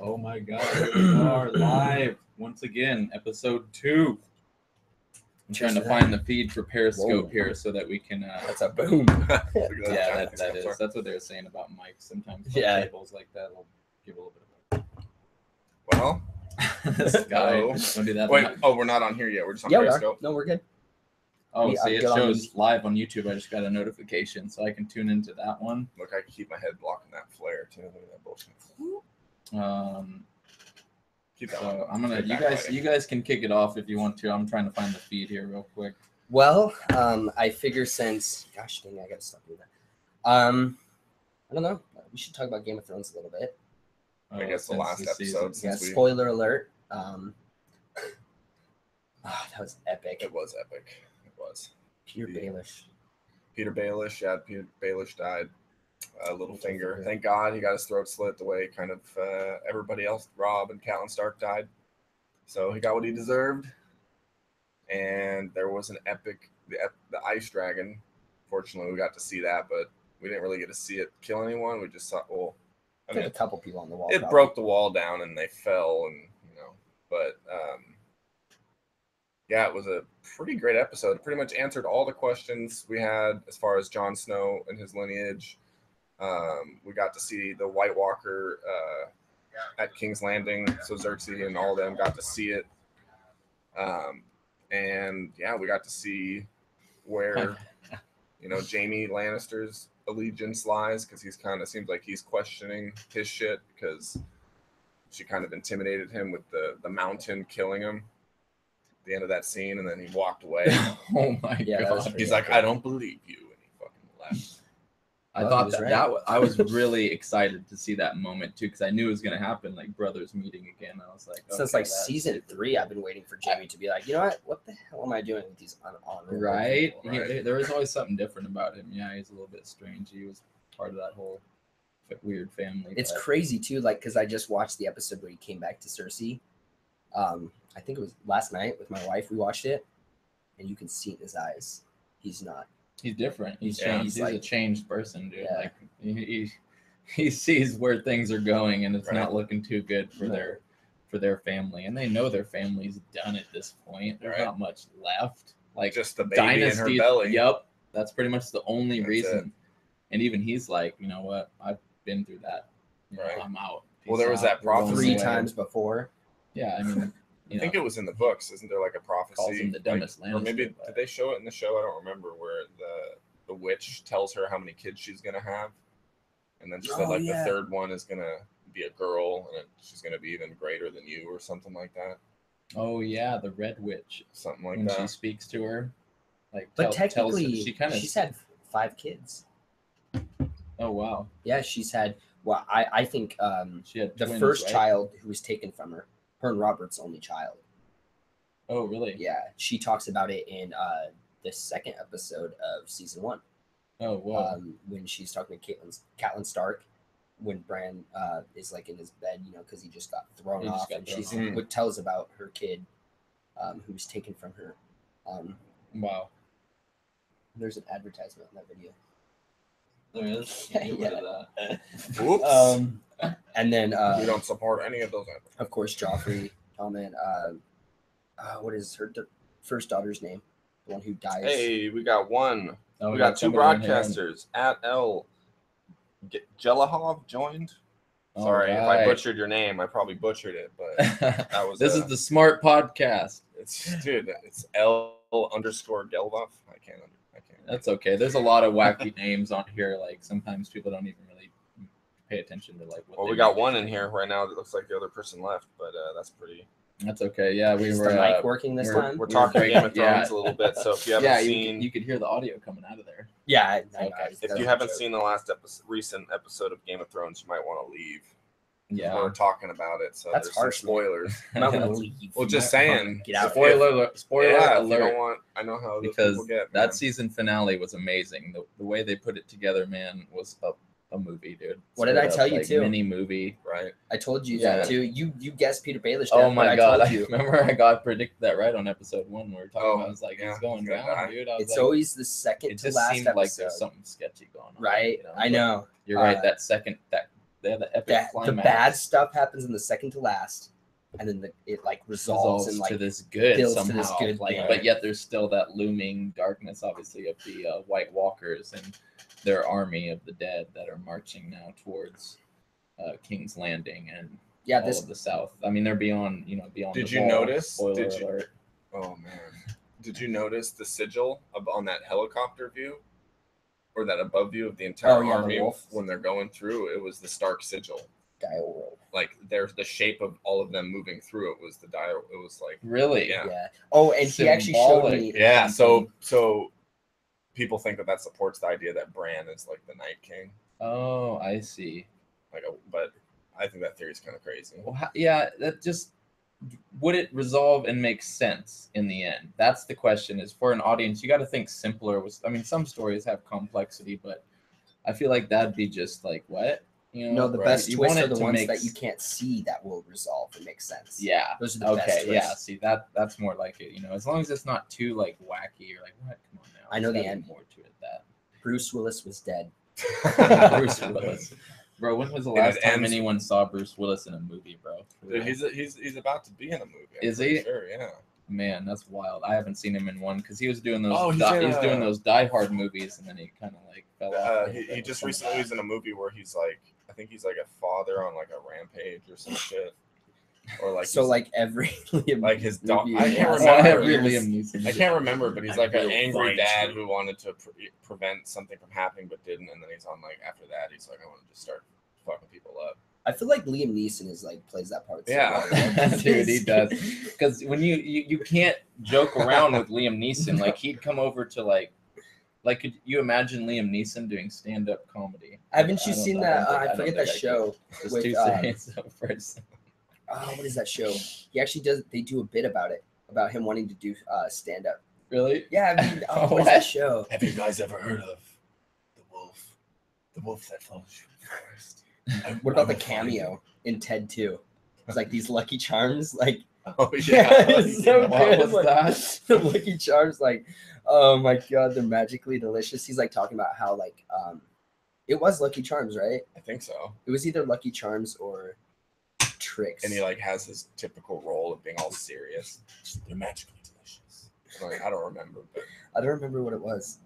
Oh my God, here we are live once again, episode 2. I'm trying to find the feed for Periscope here so that we can. That's a boom. Yeah, that is. That's what they were saying about mics. Sometimes cables like that will give a little bit of. Well, this guy. Don't do that. Wait. Oh, we're not on here yet. We're just on Periscope. No, we're good. Oh, see, it shows live on YouTube. I just got a notification, so I can tune into that one. Look, I can keep my head blocking that flare too. Look at that bullshit. Keep that one. I'm gonna. You guys can kick it off if you want to. I'm trying to find the feed here real quick. Well, I figure since, gosh dang, I gotta stop doing that. I don't know. We should talk about Game of Thrones a little bit. I guess the last episode. Yeah. Spoiler alert. That was epic. It was epic. It was. Peter Baelish. Yeah, Peter Baelish died. Littlefinger. Thank God he got his throat slit the way kind of everybody else, Robb and Catelyn Stark, died. So he got what he deserved. And there was an epic, the Ice Dragon. Fortunately, we got to see that, but we didn't really get to see it kill anyone. We just saw, I mean, a couple people on the wall. It broke the wall down and they fell, and but yeah, it was a pretty great episode. It pretty much answered all the questions we had as far as Jon Snow and his lineage. We got to see the White Walker at King's Landing, so Cersei and all of them got to see it. And yeah, we got to see where Jaime Lannister's allegiance lies, because he's kind of seems like he's questioning his shit because she kind of intimidated him with the mountain killing him at the end of that scene, and then he walked away. Oh my God! He's like, I don't believe you, and he fucking left. I thought that I was really excited to see that moment too, because I knew it was gonna happen, like brothers meeting again. I was like, since like season 3, I've been waiting for Jaime to be like, you know what the hell am I doing with these unhonorable right? people? Right? There was always something different about him. Yeah, he's a little bit strange. He was part of that whole weird family. It's crazy too, like because I just watched the episode where he came back to Cersei. I think it was last night with my wife. We watched it, and you can see in his eyes, he's not. He's different. He's changed. He's like a changed person, dude. Yeah. Like he sees where things are going, and it's not looking too good for their family. And they know their family's done at this point. There's not much left. Like just the baby in her belly. Yep, that's pretty much the only reason. And even he's like, you know what? I've been through that. I'm out. Well, there was that prophecy 3 times before. Yeah, I mean. I think it was in the books. Isn't there like a prophecy? Calls him the dumbest or maybe did they show it in the show? I don't remember, where the witch tells her how many kids she's gonna have, and then she said the 3rd one is gonna be a girl, and she's gonna be even greater than you, or something like that. Oh yeah, the Red Witch, something like when that. She speaks to her, but technically, she's had 5 kids. Oh wow. Yeah, she's had. Well, I think she had the twins, first right? child who was taken from her. Her and Robert's only child. Oh, really? Yeah, she talks about it in the 2nd episode of season 1. Oh, wow. When she's talking to Catelyn Stark, when Bran is like in his bed, because he just got thrown off, and she's what tells about her kid who was taken from her. Wow. There's an advertisement in that video. There is. Yeah. Oops. And then we don't support any of those. Of course, Joffrey, Tommen. What is her first daughter's name? The one who dies. Hey, we got one. We got 2 broadcasters. At L. Jelahov joined. Sorry if I butchered your name. I probably butchered it, but that was. This is the S.M.A.R.T podcast. It's L_Gelbov. I can't. That's okay. There's a lot of wacky names on here. Like sometimes people don't even really pay attention to like. Well, we got one in here right now that looks like the other person left, but that's pretty. That's okay. Yeah, we were. The mic working this time? We're talking Game of Thrones a little bit, so if you haven't seen, you could hear the audio coming out of there. Yeah, if you haven't seen the last recent episode of Game of Thrones, you might want to leave. Yeah, we're talking about it, so that's harsh. Spoilers. I'm not gonna leave. Well, just saying. Get out. Spoiler alert! You don't want. I know how because people get, that season finale was amazing. The way they put it together, man, was a movie, dude. What did I tell you too? Mini movie, right? I told you that too. You guessed Peter Baelish. Oh my God! I remember I got predicted that right on episode 1. We were talking about. I was like, he's going down, dude. It's always the second to last episode. It just seemed like there's something sketchy going on. Right? I know. You're right. That they have the epic climax. The bad stuff happens in the second to last, and then it like resolves and like to this good builds somehow. to this good like, thing. but yet there's still that looming darkness, obviously, of the White Walkers and their army of the dead that are marching now towards King's Landing and all of the South. I mean, they're beyond. Did the you wall. notice? Spoiler alert. Oh man, did you notice the sigil on that helicopter view, or that above view of the entire army when they're going through? It was the Stark sigil. Dial roll. Like there's the shape of all of them moving through. It was the dial. It was like really. Yeah. Oh, and he actually showed me. Yeah. So people think that supports the idea that Bran is like the Night King. Oh, I see. But I think that theory is kind of crazy. Well, yeah, that just would it resolve and make sense in the end? That's the question. Is for an audience, you got to think simpler. I mean, some stories have complexity, but I feel like that'd be just like what. No, the best twists are the ones that you can't see that will resolve and make sense. Yeah. Those are the best twists. Yeah. See, that's more like it. As long as it's not too like wacky or like what? Come on now. I know the end. More to it. That Bruce Willis was dead. Bruce Willis. Bro, when was the last time anyone saw Bruce Willis in a movie, bro? Dude, he's about to be in a movie. Is he? Sure, yeah. Man, that's wild. I haven't seen him in one because he was doing those. He's doing those Die Hard movies, and then he kind of like fell off. He just recently was in a movie where he's like, I think he's like a father on like a rampage or some shit, or like like every like his dog. movie I can't remember. I can't remember, but he's like an angry dad who wanted to prevent something from happening but didn't, and then he's on like after that he's like, I want to just start fucking people up. I feel like Liam Neeson is like plays that part. Yeah, dude, he does. Because when you can't joke around with Liam Neeson, like he'd come over to like could you imagine Liam Neeson doing stand-up comedy? Haven't you seen that? I forget that show. With, what is that show? He actually does. They do a bit about it, about him wanting to do stand-up. Really? Yeah. I mean, what is that show? Have you guys ever heard of the wolf? The wolf that follows you first. What about the cameo in Ted 2? It's like these Lucky Charms, like oh yeah, it's so what good. was Like, that? the Lucky Charms, like oh my god, they're magically delicious. He's like talking about how like it was Lucky Charms, right? I think so. It was either Lucky Charms or Tricks. And he like has his typical role of being all serious. They're magically delicious. I don't remember, but I don't remember what it was.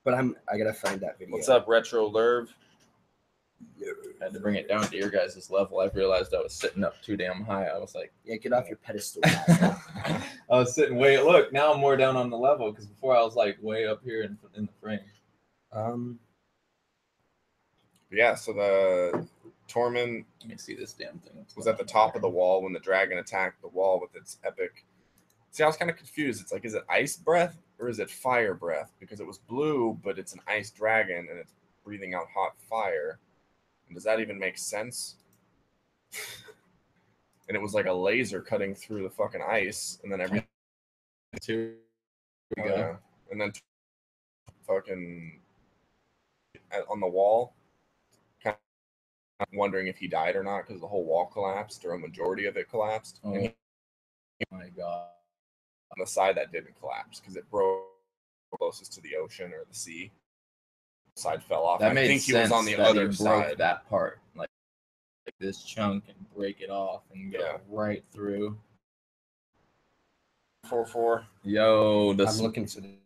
But I gotta find that video. What's up, Retro Lerv? I had to bring it down to your guys' level. I realized I was sitting up too damn high. I was like, yeah, get off your pedestal. I was sitting look, now I'm more down on the level because before I was like way up here in the frame. Yeah, so the Tormund, let me see this damn thing. Was at the top of the wall when the dragon attacked the wall with its epic. See, I was kind of confused. It's like, is it ice breath or is it fire breath? Because it was blue, but it's an ice dragon and it's breathing out hot fire. Does that even make sense? And it was like a laser cutting through the fucking ice, and then everything. Yeah, and then fucking on the wall, kind of wondering if he died or not because the whole wall collapsed, or a majority of it collapsed. Oh and my god! On the side that didn't collapse because it broke closest to the ocean or the sea. Side fell off. That made I think sense. He was on the that other broke side. That part, like this chunk, and break it off and go right through. 4-4. Yo, I'm looking for the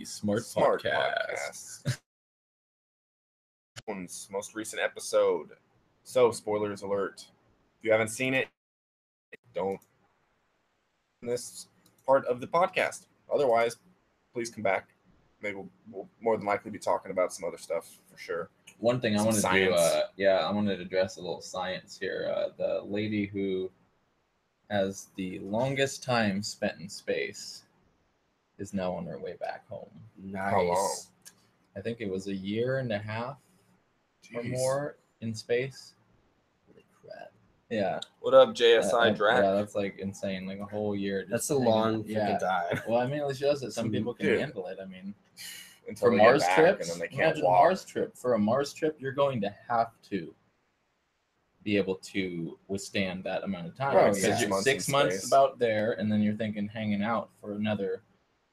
Smart Podcast. Most recent episode. So, spoilers alert. If you haven't seen it, don't this part of the podcast. Otherwise, please come back. Maybe we'll more than likely be talking about some other stuff for sure. One thing I want to do, I wanted to address a little science here. The lady who has the longest time spent in space is now on her way back home. Nice. How long? I think it was a year and a half or more in space. Holy crap. Yeah. What up, JSI Drac? Yeah, that's like insane. Like a whole year. That's a long freaking time. Well, I mean, it shows that some people can handle it. I mean, until for Mars trips, and then they can't walk. Mars trip. For a Mars trip, you're going to have to be able to withstand that amount of time. Right, because you're 6 months about there, and then you're thinking hanging out for another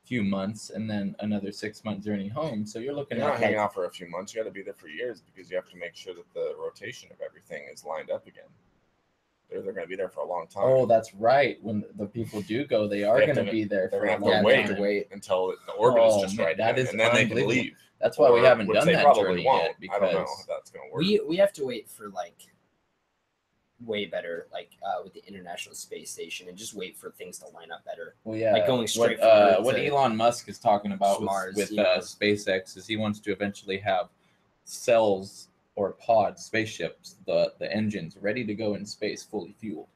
few months and then another 6-month journey home. So you're looking You're at not hanging out for a few months. You got to be there for years because you have to make sure that the rotation of everything is lined up again. They're going to be there for a long time. Oh, that's right. When the people do go, they are going to be there for a long time. They have to wait until the orbit is just right, that is and then they can leave. That's why we haven't done that probably journey won't. yet. Because I don't know if that's going to work. We have to wait for like way better, like with the International Space Station, and just wait for things to line up better. Well, yeah, like going straight. What Elon Musk is talking about with SpaceX is he wants to eventually have cells or pods, spaceships, the engines ready to go in space, fully fueled.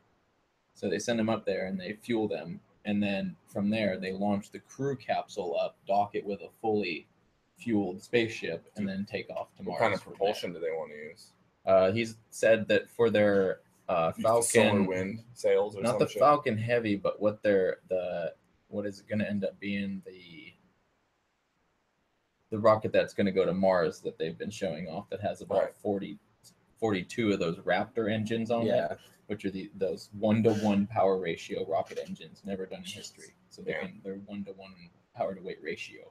So they send them up there and they fuel them, and then from there they launch the crew capsule up, dock it with a fully fueled spaceship, and then take off to Mars. What kind of propulsion do they want to use? He's said that for their Falcon solar wind sails, or not the shit. Falcon Heavy, but what is it going to end up being, the rocket that's going to go to Mars that they've been showing off that has about 42 of those Raptor engines on it, which are those 1-to-1 power ratio rocket engines, never done in history. So they're 1-to-1 power to weight ratio.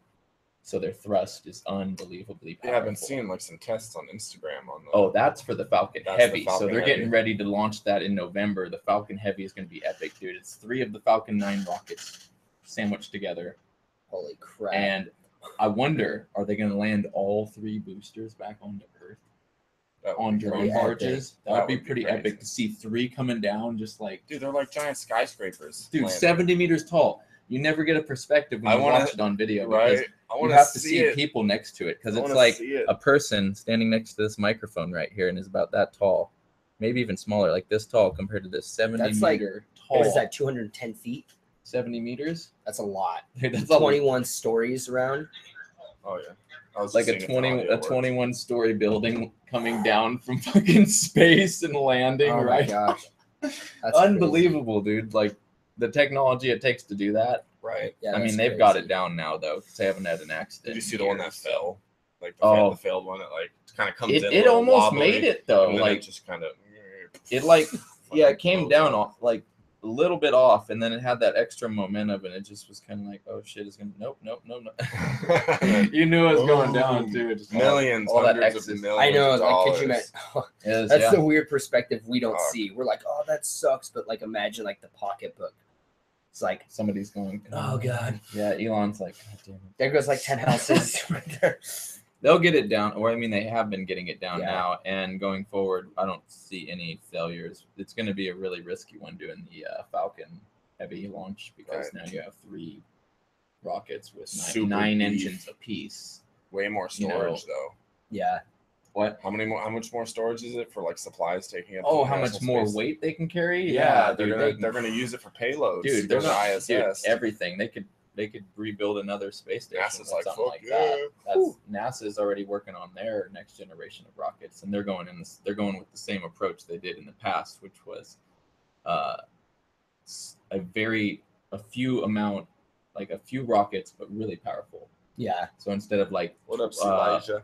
So their thrust is unbelievably powerful. Yeah, I've been seeing like some tests on Instagram on the. Oh, that's for the Falcon Heavy. So they're getting ready to launch that in November. The Falcon Heavy is going to be epic, dude. It's 3 of the Falcon 9 rockets sandwiched together. Holy crap! And I wonder, are they going to land all 3 boosters back onto Earth on drone barges? That would be pretty epic to see 3 coming down, just like. Dude, they're like giant skyscrapers. Dude, landing. 70 meters tall. You never get a perspective when you watch it on video, because you have to see people next to it, because it's like a person standing next to this microphone right here and is about that tall, maybe even smaller, like this tall compared to this 70-meter tall. What is that, 210 feet? 70 meters? That's a lot. Dude, that's 21 stories around. Oh, yeah. Like a 21-story building coming down from fucking space and landing, right? Oh, my gosh. That's unbelievable, crazy. Dude. Like, the technology it takes to do that. Right. Yeah, I mean, they've got it down now, though, because they haven't had an accident. Did you see the one that fell? Like the failed one that like kind of comes in. It almost made it though. Like it just kind of. It like it came down off like a little bit off, and then it had that extra momentum, and it just was kind of like, oh shit, it's gonna nope. You knew it was going down too. It just millions, all that hundreds of millions. I know. Like, could you imagine? That's the weird perspective we don't see. We're like, oh, that sucks, but like imagine like the pocketbook. It's like somebody's going, oh god. Yeah, Elon's like, god damn it. There goes like 10 houses right there. They'll get it down, or I mean, they have been getting it down now, and going forward, I don't see any failures. It's going to be a really risky one doing the Falcon Heavy launch, because now you have 3 rockets with 9 engines apiece. Way more storage, though. Yeah. What? How much more storage is it for like supplies taking up? Oh, how much more weight they can carry? Yeah, they're gonna use it for payloads. Dude, they're gonna ISS. Dude, everything. They could rebuild another space station. NASA's like something like that. NASA's already working on their next generation of rockets, and they're going with the same approach they did in the past, which was a few rockets, but really powerful. Yeah. So instead of like what up, Elijah?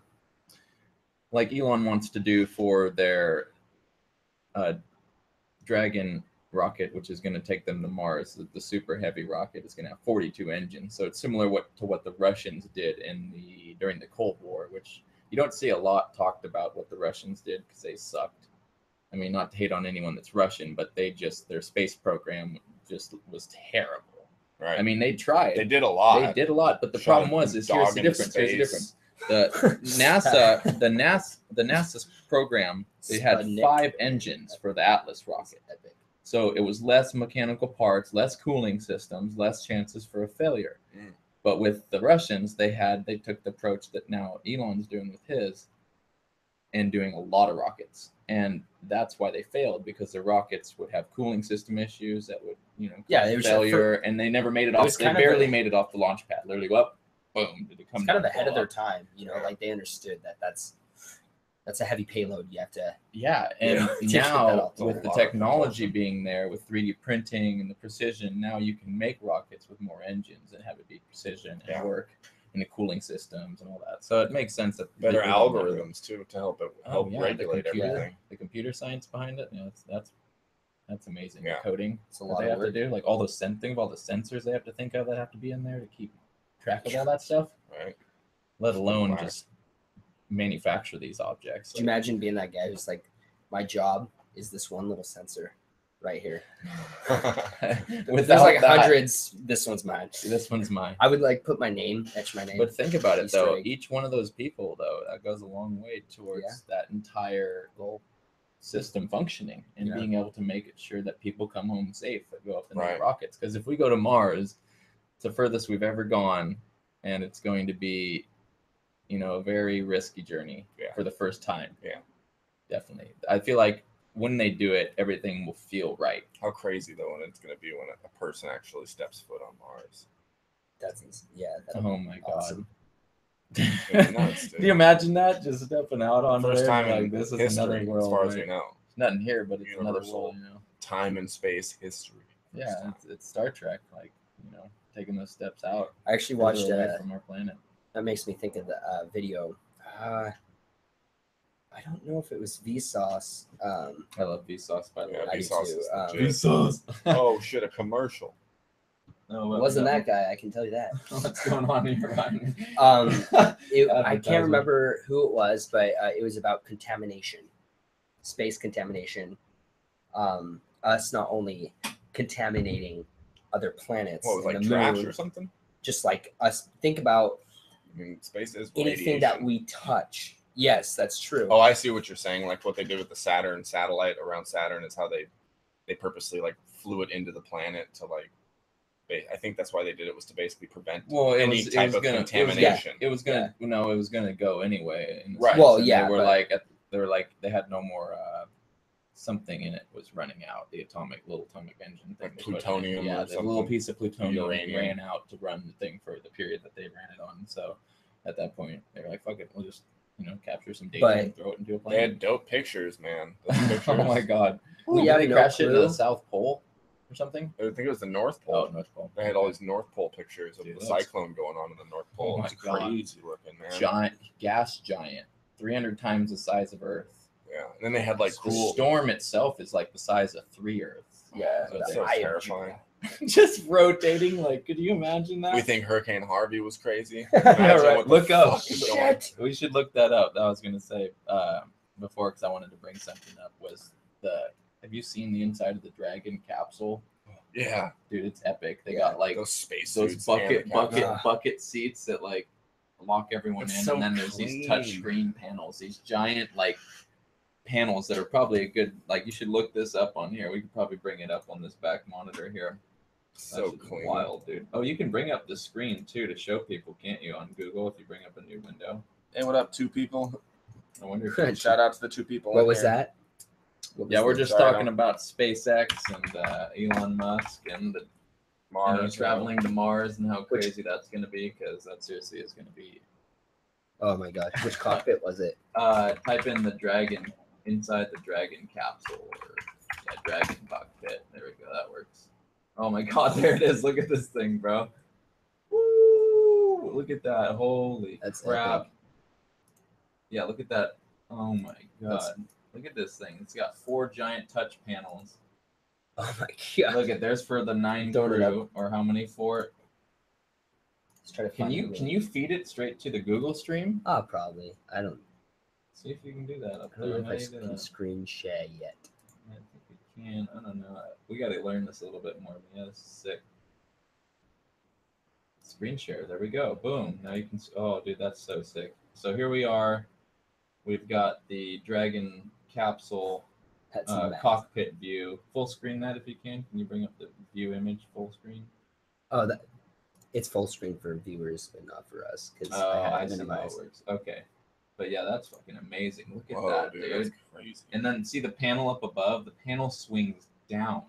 Like Elon wants to do for their Dragon rocket, which is going to take them to Mars. The super heavy rocket is going to have 42 engines. So it's similar to what the Russians did during the Cold War, which you don't see a lot talked about what the Russians did because they sucked. I mean, not to hate on anyone that's Russian, but their space program just was terrible. Right. I mean, they tried. They did a lot. But the problem was, here's the difference. The NASA program, they had 5 engines for the Atlas rocket. So it was less mechanical parts, less cooling systems, less chances for a failure. But with the Russians, they took the approach that now Elon's doing with his, and doing a lot of rockets. And that's why they failed, because the rockets would have cooling system issues that would, cause failure, and they never made it off. They barely made it off the launch pad. Literally go up, boom. Did it come? It's kind of ahead of their time, like they understood that's a heavy payload. You have to. Yeah, and now with the technology being there, with 3D printing and the precision, now you can make rockets with more engines and have it be precision and work in the cooling systems and all that. So it makes sense that better algorithms too to help regulate everything. The computer science behind it, that's amazing. Yeah. The coding, it's a lot they of have to do, like all those think of all the sensors they have to think of that have to be in there to keep track of all that stuff. Right. Let alone just manufacture these objects. Do you imagine being that guy who's like, my job is this one little sensor right here. There's like hundreds. This one's mine. This one's mine. I would like put my name, etch my name. But think about it though. Each one of those people though, that goes a long way towards that entire system functioning and being able to make it sure that people come home safe that go up in the rockets. Because if we go to Mars, it's the furthest we've ever gone, and it's going to be, you know, a very risky journey for the first time. Yeah, definitely. I feel like when they do it, everything will feel right. How crazy though, when it's going to be when a person actually steps foot on Mars. That's oh my awesome. God. Nuts, do you imagine that just stepping out on first time like in this is history, another world, as far as right? we know. It's nothing here, but it's another world, you know. Time and space history. Yeah, it's Star Trek, like, you know, taking those steps out. I actually watched from our planet. That makes me think of the video. I don't know if it was Vsauce. I love Vsauce, by the way. Vsauce. Vsauce. Oh shit, a commercial. No, it wasn't that guy. I can tell you that. What's going on here, Ryan? I can't remember who it was, but it was about contamination, space contamination. Us not only contaminating other planets. What was like trash or something? Just like us. Think about space is anything that we touch. Yes, that's true. Oh, I see what you're saying. Like what they did with the Saturn satellite around Saturn is how they purposely like flew it into the planet to like. I think that's why they did it, was to basically prevent any type of contamination. It was gonna go anyway. Right. Well, they were like they had no more. Something in it was running out. The little atomic engine thing. Like plutonium. Yeah, the little piece of plutonium uranium ran out to run the thing for the period that they ran it on. So at that point, they were like, "Fuck it, we'll just capture some data and throw it into a plane." They had dope pictures, man. Those pictures. Oh my god! Yeah, they crashed it into the South Pole or something. I think it was the North Pole. Oh, North Pole. They had all these North Pole pictures of the cyclone going on in the North Pole. Oh my god! Crazy looking, man. Giant gas giant, 300 times the size of Earth. Yeah, and then they had like the storm itself is like the size of 3 Earths. Yeah, so that's so terrifying. Just rotating, like, could you imagine that? We think Hurricane Harvey was crazy. Yeah, right. Look up. Shit. We should look that up. That I was gonna say before, because I wanted to bring something up. Have you seen the inside of the Dragon capsule? Yeah, dude, it's epic. They got like those bucket seats that like lock everyone in, and then there's these touch screen panels, these giant like panels that are probably a good, like, you should look this up on here. We could probably bring it up on this back monitor here. So clean. Wild, dude. Oh, you can bring up the screen too to show people, can't you, on Google if you bring up a new window? Hey, what up, 2 people? I wonder if shout out to the 2 people. What was that? We're just talking about SpaceX and Elon Musk and the Mars, traveling to Mars and how crazy that's going to be, because that seriously is going to be. Oh my gosh, which cockpit was it? Type in the Dragon. Inside the Dragon capsule, or Dragon cockpit. There we go. That works. Oh my god, there it is. Look at this thing, bro. Woo! Look at that. Holy crap. Epic. Yeah, look at that. Oh my god. Look at this thing. It's got 4 giant touch panels. Oh my god. Look at there's for the 9 crew, or how many? 4. Let's try to can you feed it straight to the Google stream? Probably. I don't. See if you can do that up there. I don't know if I can screen share yet. I think we can. I don't know. We got to learn this a little bit more. Yeah, this is sick. Screen share. There we go. Boom. Now you can. Oh, dude, that's so sick. So here we are. We've got the Dragon capsule cockpit view. Full screen that if you can. Can you bring up the view image full screen? Oh, it's full screen for viewers, but not for us. Because I see how it works. Okay. But yeah, that's fucking amazing. Look at that, dude. That's crazy. And then see the panel up above? The panel swings down.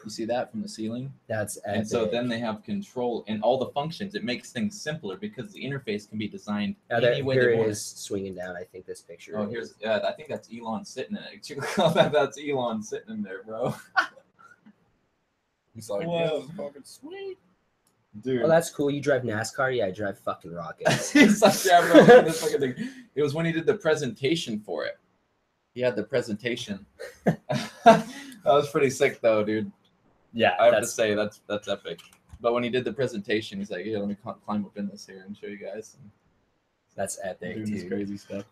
You see that from the ceiling? That's epic. And so then they have control and all the functions. It makes things simpler because the interface can be designed any way they want. Here it is swinging down. I think this picture. Oh, I think that's Elon sitting in it. That's Elon sitting in there, bro. He's like, yeah, this is fucking sweet. Dude. Oh, that's cool. You drive NASCAR? Yeah, I drive fucking rockets. He's like, yeah, bro, this fucking thing. It was when he did the presentation for it. He had the presentation. That was pretty sick, though, dude. Yeah, I have to say that's epic. But when he did the presentation, he's like, "Yeah, let me climb up in this here and show you guys." And that's epic, doing dude. this crazy stuff.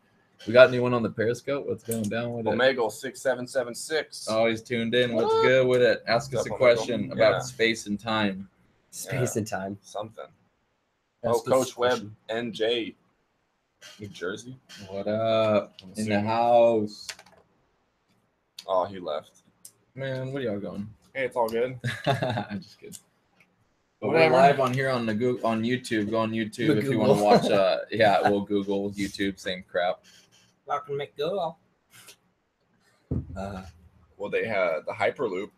We got anyone on the Periscope? What's going down with it? Omegle 6776. Oh, he's tuned in. What's good with it? Ask us a question about space and time. Space and time. Something. That's Coach Webb, NJ, New Jersey. What up? In the house. Oh, he left. Man, what are y'all going? Hey, it's all good. I'm just kidding. But we're live on here on the on YouTube. Go on YouTube if you want to watch. We'll Google YouTube, same crap. Dr. McGill. Well, they had the Hyperloop.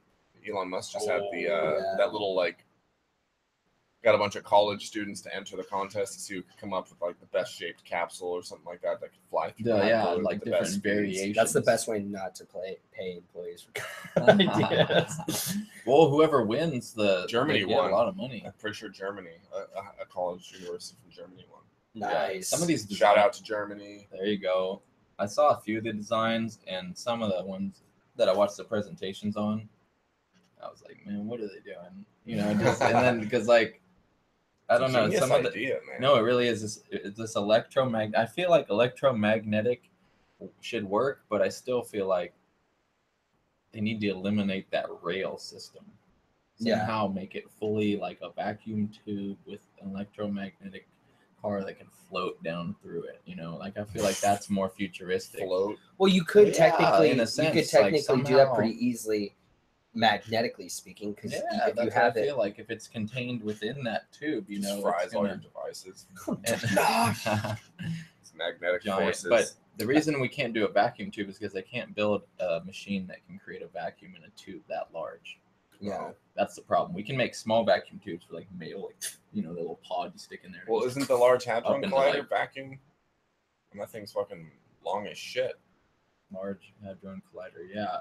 Elon Musk just had that little got a bunch of college students to enter the contest to see who could come up with the best shaped capsule or something like that could fly through. Like different variations. That's the best way not to pay employees for ideas. Well, whoever wins Germany won a lot of money. I'm pretty sure Germany, a college university from Germany won. Nice. Yeah, some of these shout out to Germany. There you go. I saw a few of the designs and some of the ones that I watched the presentations on. I was like, man, what are they doing? And then because I don't know. Some of the man. No, it really is this electromagnetic. I feel like electromagnetic should work, but I still feel like they need to eliminate that rail system. Somehow make it fully like a vacuum tube with an electromagnetic car that can float down through it. I feel like that's more futuristic. Float. Well, you could technically, in a sense, do that pretty easily. Magnetically speaking, because if you have I feel like if it's contained within that tube, fries all your devices. It's magnetic forces. But the reason we can't do a vacuum tube is because they can't build a machine that can create a vacuum in a tube that large. Yeah, that's the problem. We can make small vacuum tubes for mail, the little pod you stick in there. Well, isn't the Large Hadron Collider vacuum? And that thing's fucking long as shit. Large Hadron Collider, yeah.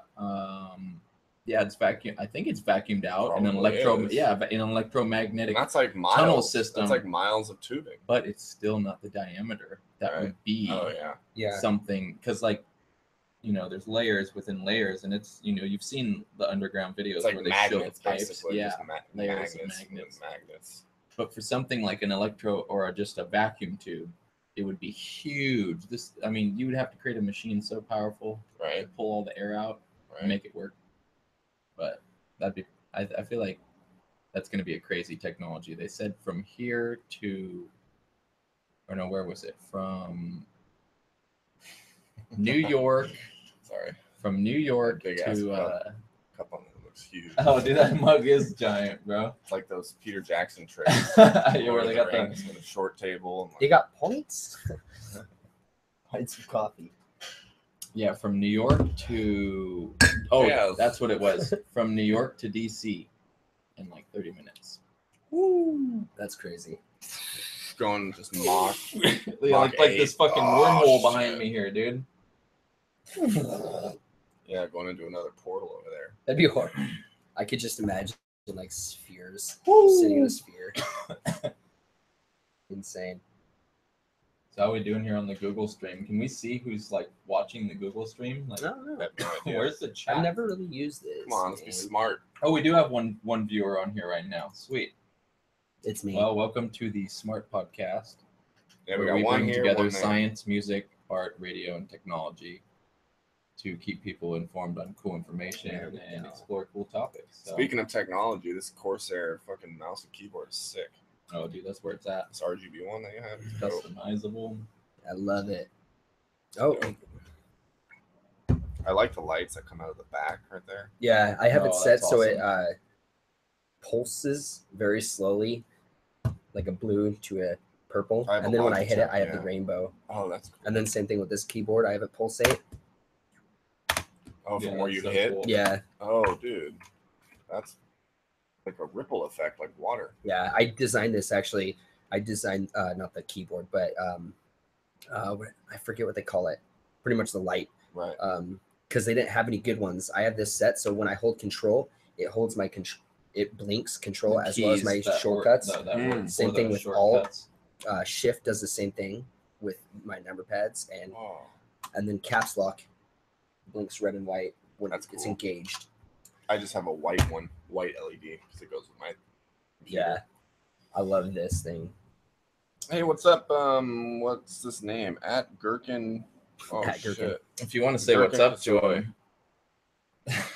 Yeah, it's vacuum. I think it's vacuumed out in an electromagnetic and that's like miles, tunnel system. That's like miles of tubing, but it's still not the diameter that would be something. Because there's layers within layers, and it's you've seen the underground videos where they show the pipes, layers of magnets. But for something like an electro or just a vacuum tube, it would be huge. You would have to create a machine so powerful to pull all the air out and make it work. But that'd be, I feel like that's going to be a crazy technology. They said from here to, or no, where was it? From New York. Sorry. From New York big to. Cup on it looks huge. Oh, dude, that mug is giant, bro. It's like those Peter Jackson trays. Where they got a short table. And they got points. Points of coffee. Yeah, from New York to that's what it was. From New York to DC in 30 minutes. Woo! That's crazy. Going just mock like this fucking wormhole behind me here, dude. Yeah, going into another portal over there. That'd be hard. I could just imagine spheres sitting in a sphere. Insane. So how are we doing here on the Google stream? Can we see who's watching the Google stream? No. Where's the chat? I've never really used this. Come on, let's be smart. Oh, we do have one viewer on here right now. Sweet. It's me. Well, welcome to the S.M.A.R.T podcast. Yeah, where we bring together science, music, art, radio, and technology to keep people informed on cool information and explore cool topics. So. Speaking of technology, this Corsair fucking mouse and keyboard is sick. Oh, dude, that's where it's at. This RGB one that you have. Customizable. I love it. Oh. I like the lights that come out of the back right there. Yeah, I have it set so it pulses very slowly, like a blue to a purple. And then when I hit it, I have the rainbow. Oh, that's cool. And then same thing with this keyboard. I have it pulsate. Oh, from where you hit? Cool. Yeah. Oh, dude. That's like a ripple effect, like water. Yeah, I designed this actually. I designed not the keyboard, but I forget what they call it. Pretty much the light. Right. Because they didn't have any good ones. I have this set, so when I hold control, it holds my control. It blinks control as well as my shortcuts. Same thing with Alt. Shift does the same thing with my number pads, and then caps lock blinks red and white when it's engaged. I just have a white LED because it goes with my Yeah, I love this thing. Hey, what's up? What's this name? At Gherkin. Oh At shit! Gherkin. If you want to say Gherkin what's up, facility. Joy.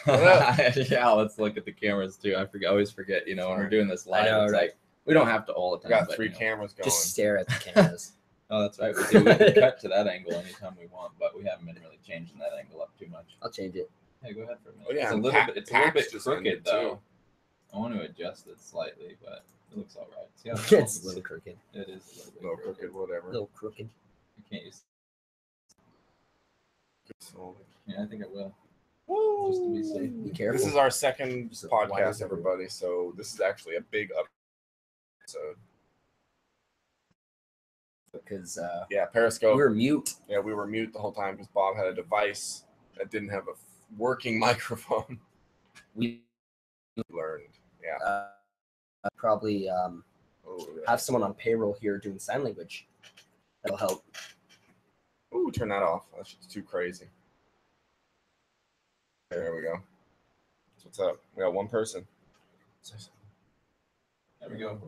What up? Yeah, let's look at the cameras too. I always forget. You know, when we're doing this live, know, it's right? like we don't have to all the We time. got but, 3 you know. cameras going. Just stare at the cameras. Oh, that's right. We do. We can cut to that angle anytime we want, but we haven't been really changing that angle up too much. I'll change it. Hey, go ahead for a minute. Oh, yeah, It's a and little bit. It's a little PAX bit just crooked ended, though. too. I want to adjust it slightly, but it looks all right. See how It's a little crooked. It is a little crooked, whatever. A little crooked. I can't use. So, Yeah, I think I will. woo! Just to be safe. Be careful. This is our second Just why podcast, is everyone- everybody. So this is actually a big episode. Because Yeah, Periscope. we were mute. Yeah, we were mute the whole time because Bob had a device that didn't have a working microphone. We Learned. Yeah. probably Oh, yeah. have someone on payroll here doing sign language. That'll help. Ooh, turn that off. That's just too crazy. There we go. What's up? We got one person. There we go.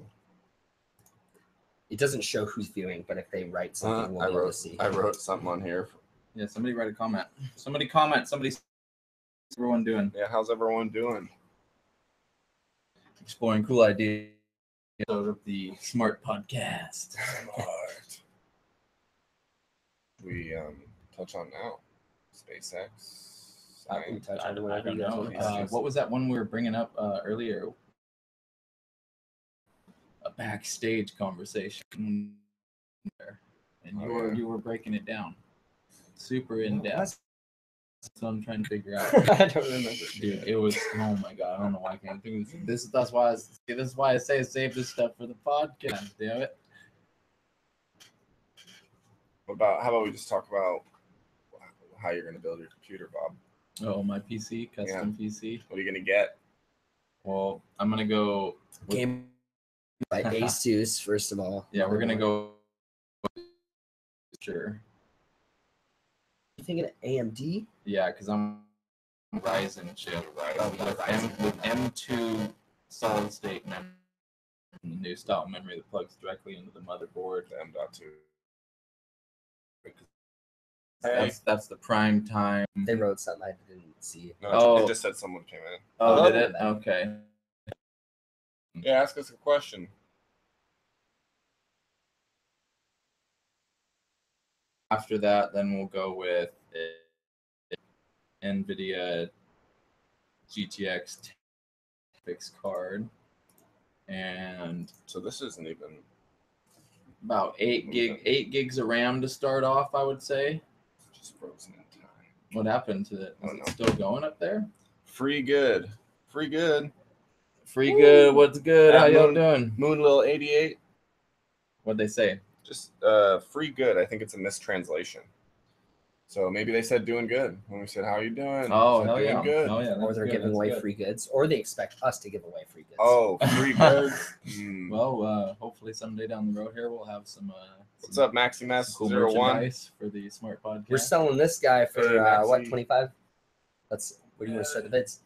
It doesn't show who's viewing, but if they write something, we'll be able to see. I wrote something on here. Yeah, somebody write a comment. Somebody comment. How's everyone doing? Yeah, how's everyone doing? Exploring cool ideas of the S.M.A.R.T podcast. S.M.A.R.T. We touch on now. SpaceX. We can touch on I whatever don't you guys know. want to talk. What was that one we were bringing up earlier? A backstage conversation, and you were breaking it down, super in depth. That's what I'm trying to figure out. I don't remember. Dude, it was. Oh my god, I don't know why I can't think of this. That's why. This is why I say save this stuff for the podcast. Damn it. How about we just talk about how you're going to build your computer, Bob? Oh, my PC, custom PC. What are you going to get? Well, I'm gonna go. Game by Asus, first of all. Yeah, we're gonna go. Sure. You thinking AMD? Yeah, because I'm Ryzen chip. Oh, With M2 solid state memory, and the new style memory that plugs directly into the motherboard. The M.2. That's the prime time. They wrote something I didn't see. No, it just said someone came in. Oh, did it? Okay. Yeah, ask us a question. After that, then we'll go with NVIDIA GTX graphics card, and So this isn't even about 8 gigs of RAM to start off, I would say. just frozen in time. What happened to it? Is it still going up there? Free good. Free good. What's good? How y'all Moon- doing? Moon Lil 88. What'd they say? Just free good. I think it's a mistranslation. So maybe they said doing good when we said how you doing. Oh, Said hell doing yeah. good. Oh, yeah. Or they're giving away free goods, or they expect us to give away free goods. Oh, free goods. Well, hopefully someday down the road here we'll have some. What's up, Maximus Cool 01? merchandise for the S.M.A.R.T podcast. We're selling this guy for Hey, Maxie. what, 25? What do you want to start the bids?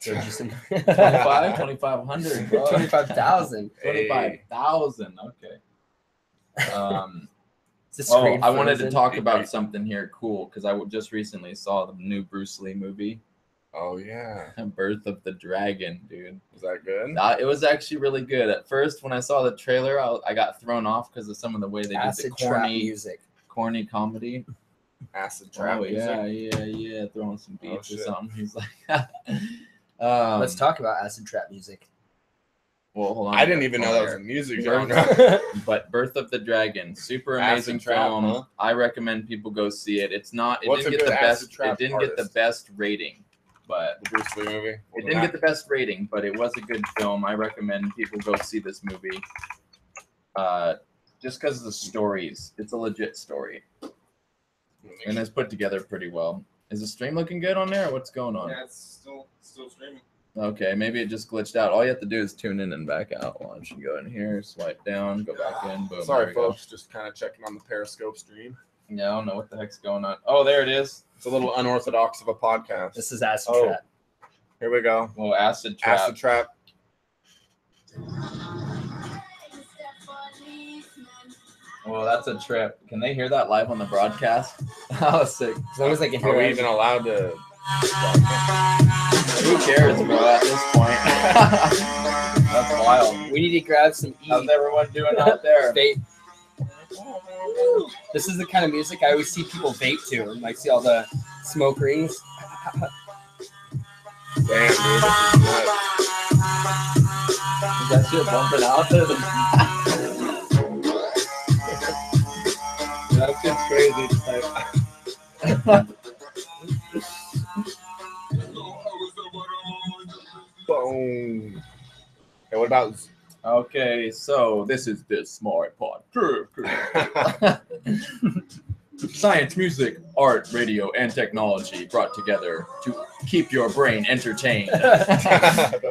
So just 2,500, bro. 25,000. 25,000. Okay. Is this Oh, screen I wanted to frozen? talk about something here cool because I just recently saw the new Bruce Lee movie, Oh yeah. Birth of the Dragon, dude. Was that good? It was actually really good. At first, when I saw the trailer, I got thrown off because of some of the way they did the Acid trap music. corny comedy. Acid trap music. Yeah, throwing some beats or shit. something. He's like, Let's talk about acid trap music. Well, hold on. I didn't even know that was a music genre. But Birth of the Dragon, super Acid amazing trap, film. huh? I recommend people go see it. It's not. It What's didn't a get the good best. acid trap It didn't get the artist? best rating, but The Bruce Lee movie. it didn't get the best rating. But it was a good film. I recommend people go see this movie. Just because of the stories, it's a legit story, and it's put together pretty well. Is the stream looking good on there? Or what's going on? Yeah, it's still streaming. Okay, maybe it just glitched out. All you have to do is tune in and back out. Watch. You go in here, swipe down, go back in. Boom. Sorry, there we go. folks. Just kind of checking on the Periscope stream. Yeah, I don't know what the heck's going on. Oh, there it is. It's a little unorthodox of a podcast. This is acid Oh. trap. Here we go. Well, acid trap. Acid trap. Well, that's a trip. Can they hear that live on the broadcast? That was sick. As long as I can hear Are we it. even allowed to? Who cares, bro, at this point? That's wild. We need to grab some How's everyone doing out there? Vape. This is the kind of music I always see people vape to. And I see all the smoke rings. Damn, dude, this is nuts. Is that shit bumping out there? That shit's crazy. Boom. Hey, what about? Okay, so this is the S.M.A.R.T pod. Science, music, art, radio, and technology brought together to keep your brain entertained.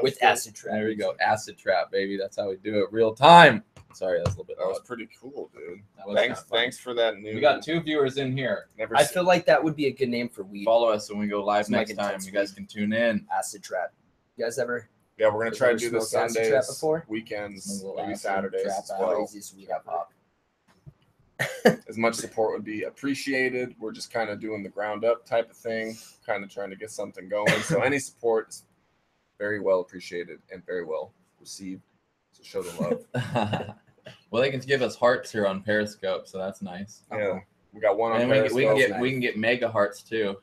With acid trap. There we go. Acid trap, baby. That's how we do it. Real time. Sorry, that's a little bit That was loud. pretty cool, dude. That was Thanks for that new. We got 2 viewers in here. Never I seen- feel like that would be a good name for weed. Follow us when we go live It's like next time. intense You guys can tune in. Acid trap. You guys ever? Yeah, we're gonna Have try you to do ever the smoked acid trap Sundays, before? weekends, A little maybe acid Saturdays trap as out. well. Craziest weed I've popped. As much support would be appreciated. We're just kind of doing the ground up type of thing, kind of trying to get something going. So any support is very well appreciated and very well received. So show the love. Well, they can give us hearts here on Periscope, so that's nice. Yeah, we got one on And Periscope. we can get mega hearts too.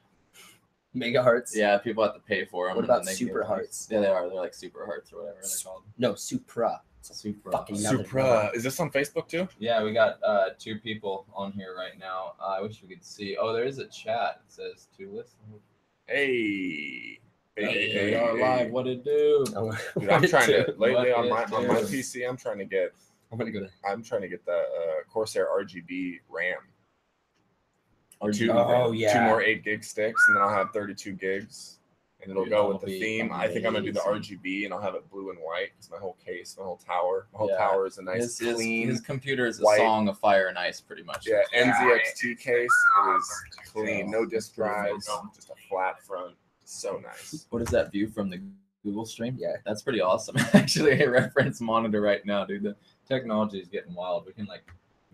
Mega hearts? Yeah, people have to pay for them. What about super hearts? Yeah, they are. They're like super hearts or whatever they're called. No, Supra. Super. Fucking Supra. Is this on Facebook too? Yeah, we got 2 people on here right now. I wish we could see. Oh, there is a chat. It says to listen. Hey. They are live. What it do? Dude, I'm trying to lately What on my it do? PC. I'm trying to get the Corsair RGB RAM. Oh, yeah. 2 more 8 gig sticks, and then I'll have 32 gigs, and it'll Dude, go that'll with the be theme. I think I'm gonna do the amazing. RGB, and I'll have it blue and white because my whole tower Yeah. tower is a nice clean. His computer is a white- song of fire and ice, pretty much. Yeah, NZXT case. It is clean, no disk drives, just a flat front. So nice. What is that view from the Google stream? Yeah. That's pretty awesome. Actually, a reference monitor right now, dude. The technology is getting wild. We can like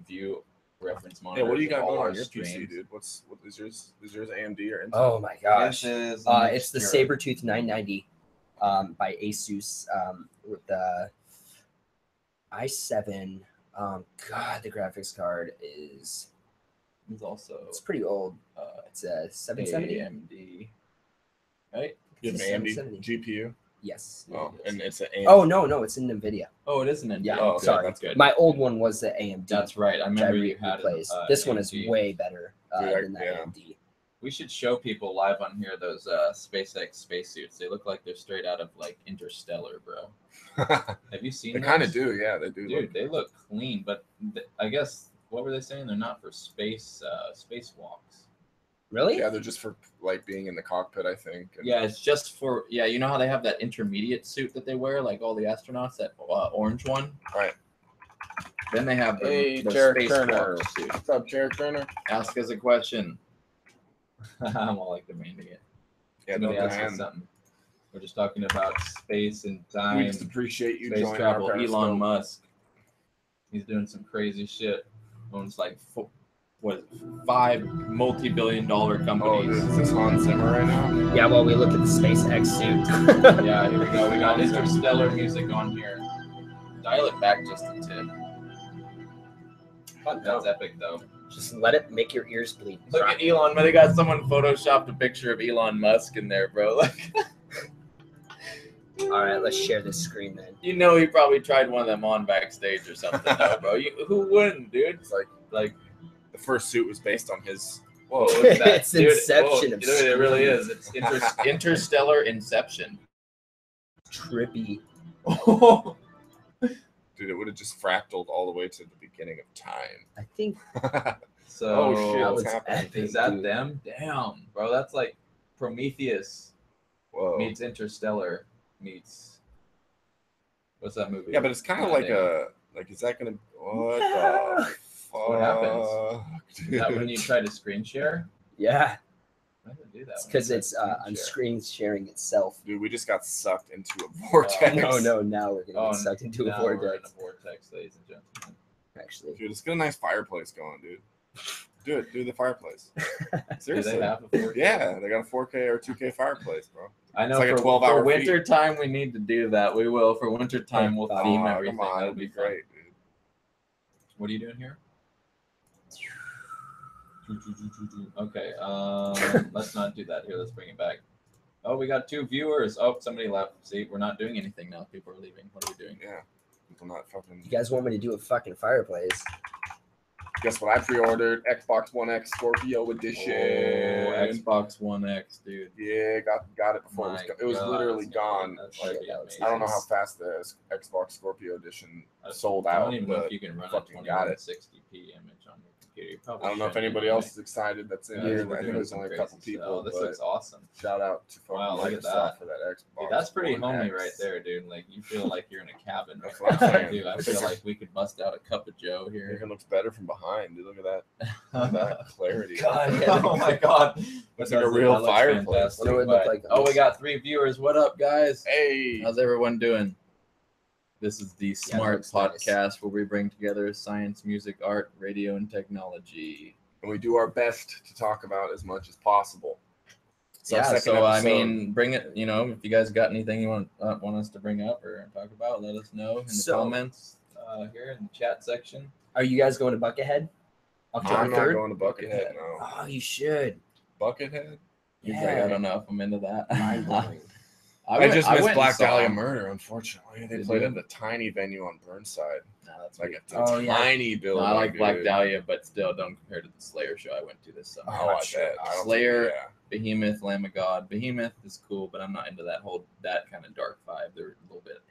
view reference Yeah, monitors. what do you got of all going our on your streams. PC, dude? What is yours? Is yours AMD or Intel? Oh my gosh. This is It's the mixture. Sabertooth 990 by Asus with the i7. God, the graphics card is It's also it's pretty old. It's a 770. AMD. Right? You have It's an a AMD 770. GPU. Yes. Oh, and it's an AMD. Oh no, it's an Nvidia. Oh, it isn't. Yeah, Oh, okay, sorry. that's good. My old one was the AMD. That's right. I which I remember you had replaced. it. This one is AMD. way better Dude, than that yeah. AMD. We should show people live on here those SpaceX spacesuits. They look like they're straight out of like Interstellar, bro. Have you seen? They kind of those? do, yeah. They do. Dude, they look clean, but I guess what were they saying? They're not for spacewalks. Really? Yeah, they're just for like being in the cockpit, I think. And Yeah, it's just for you know how they have that intermediate suit that they wear, like all the astronauts, that orange one. Right. Then they have the Jared spacewalk Turner. suit. What's up, Jared Turner? Ask us a question. I'm all like demanding it. Yeah, Somebody don't ask us demand. something. We're just talking about space and We time, just appreciate you space joining travel. our Periscope. Elon Musk, he's doing some crazy shit. Owns like $5 multi-billion-dollar Oh, companies. dude, is this Hans Zimmer right now? Yeah, well, we look at the SpaceX suit. Yeah, here we go. We got interstellar music on here. Dial it back just a tip. That's epic, though. Just let it make your ears bleed. Look at Elon. They got someone photoshopped a picture of Elon Musk in there, bro. Like, All right, let's share this screen then. you know, he probably tried one of them on backstage or something, though, bro. Who wouldn't, dude? It's like The the first suit was based on his. whoa, what's that? It's Inception of Dude, it really is. It's interstellar Inception. Trippy. Dude, it would have just fractaled all the way to the beginning of time. I think So, Oh, shit, that what's was happening? epic, is that dude. them? Damn, bro. That's like Prometheus Whoa. meets Interstellar meets. What's that movie? Yeah, but it's kind of like is that gonna what the fuck? What happens? Is that when dude? you try to screen share? Yeah, I didn't do that. it's because it's on screen sharing itself. Dude, we just got sucked into a vortex. No, now we're gonna get sucked into a Now we're in vortex. a vortex, ladies and gentlemen. actually. Dude, let's get a nice fireplace going, dude. Do the fireplace. Seriously. Do they have a 4K? Yeah, they got a 4K or 2K fireplace, bro. I know it's like for, a 12-hour for winter time we need to do that. We will. For winter time we'll theme everything. Come on, That'll that'd be fun. great, dude. What are you doing here? Okay, let's not do that here. Let's bring it back. Oh, we got 2 viewers. Oh, somebody left. See, we're not doing anything now. People are leaving. What are we doing? Yeah. People not fucking. You guys want me to do a fucking fireplace? Guess what I pre-ordered? Xbox One X Scorpio Edition. Oh, Xbox One X, dude. Yeah, got it before it was literally gone. Like, I don't know how fast the Xbox Scorpio Edition sold out. I don't even know if you can run a 2160p image on your computer. I don't know if anybody else is excited that's in here. I think there's only a couple people. This looks awesome. Shout out to Microsoft for that Xbox. Dude, that's pretty homey right there, dude. Like you feel like you're in a cabin. That's what I'm saying. Dude, I feel like we could bust out a cup of Joe here. It even looks better from behind. Dude, look at that. Look at that clarity. God, oh my god. That's like a real fireplace. What do it look like? Oh, we got 3 viewers. What up, guys? Hey. How's everyone doing? This is the S.M.A.R.T podcast nice. where we bring together science, music, art, radio, and technology. And we do our best to talk about as much as possible. So I mean, bring it. You know, if you guys got anything you want us to bring up or talk about, let us know in the comments here in the chat section. Are you guys going to Buckethead? I'm not going to Buckethead. No. Oh, you should. Buckethead? Yeah. I don't know if I'm into that. Mind-blowing. I just missed Black Dahlia Murder, unfortunately. They played at the tiny venue on Burnside. No, that's like a tiny building. No, I like Black Dahlia, but still don't compare to the Slayer show I went to this summer. Oh, I bet. Slayer, Behemoth, Lamb of God. Behemoth is cool, but I'm not into that kind of dark vibe. They're a little bit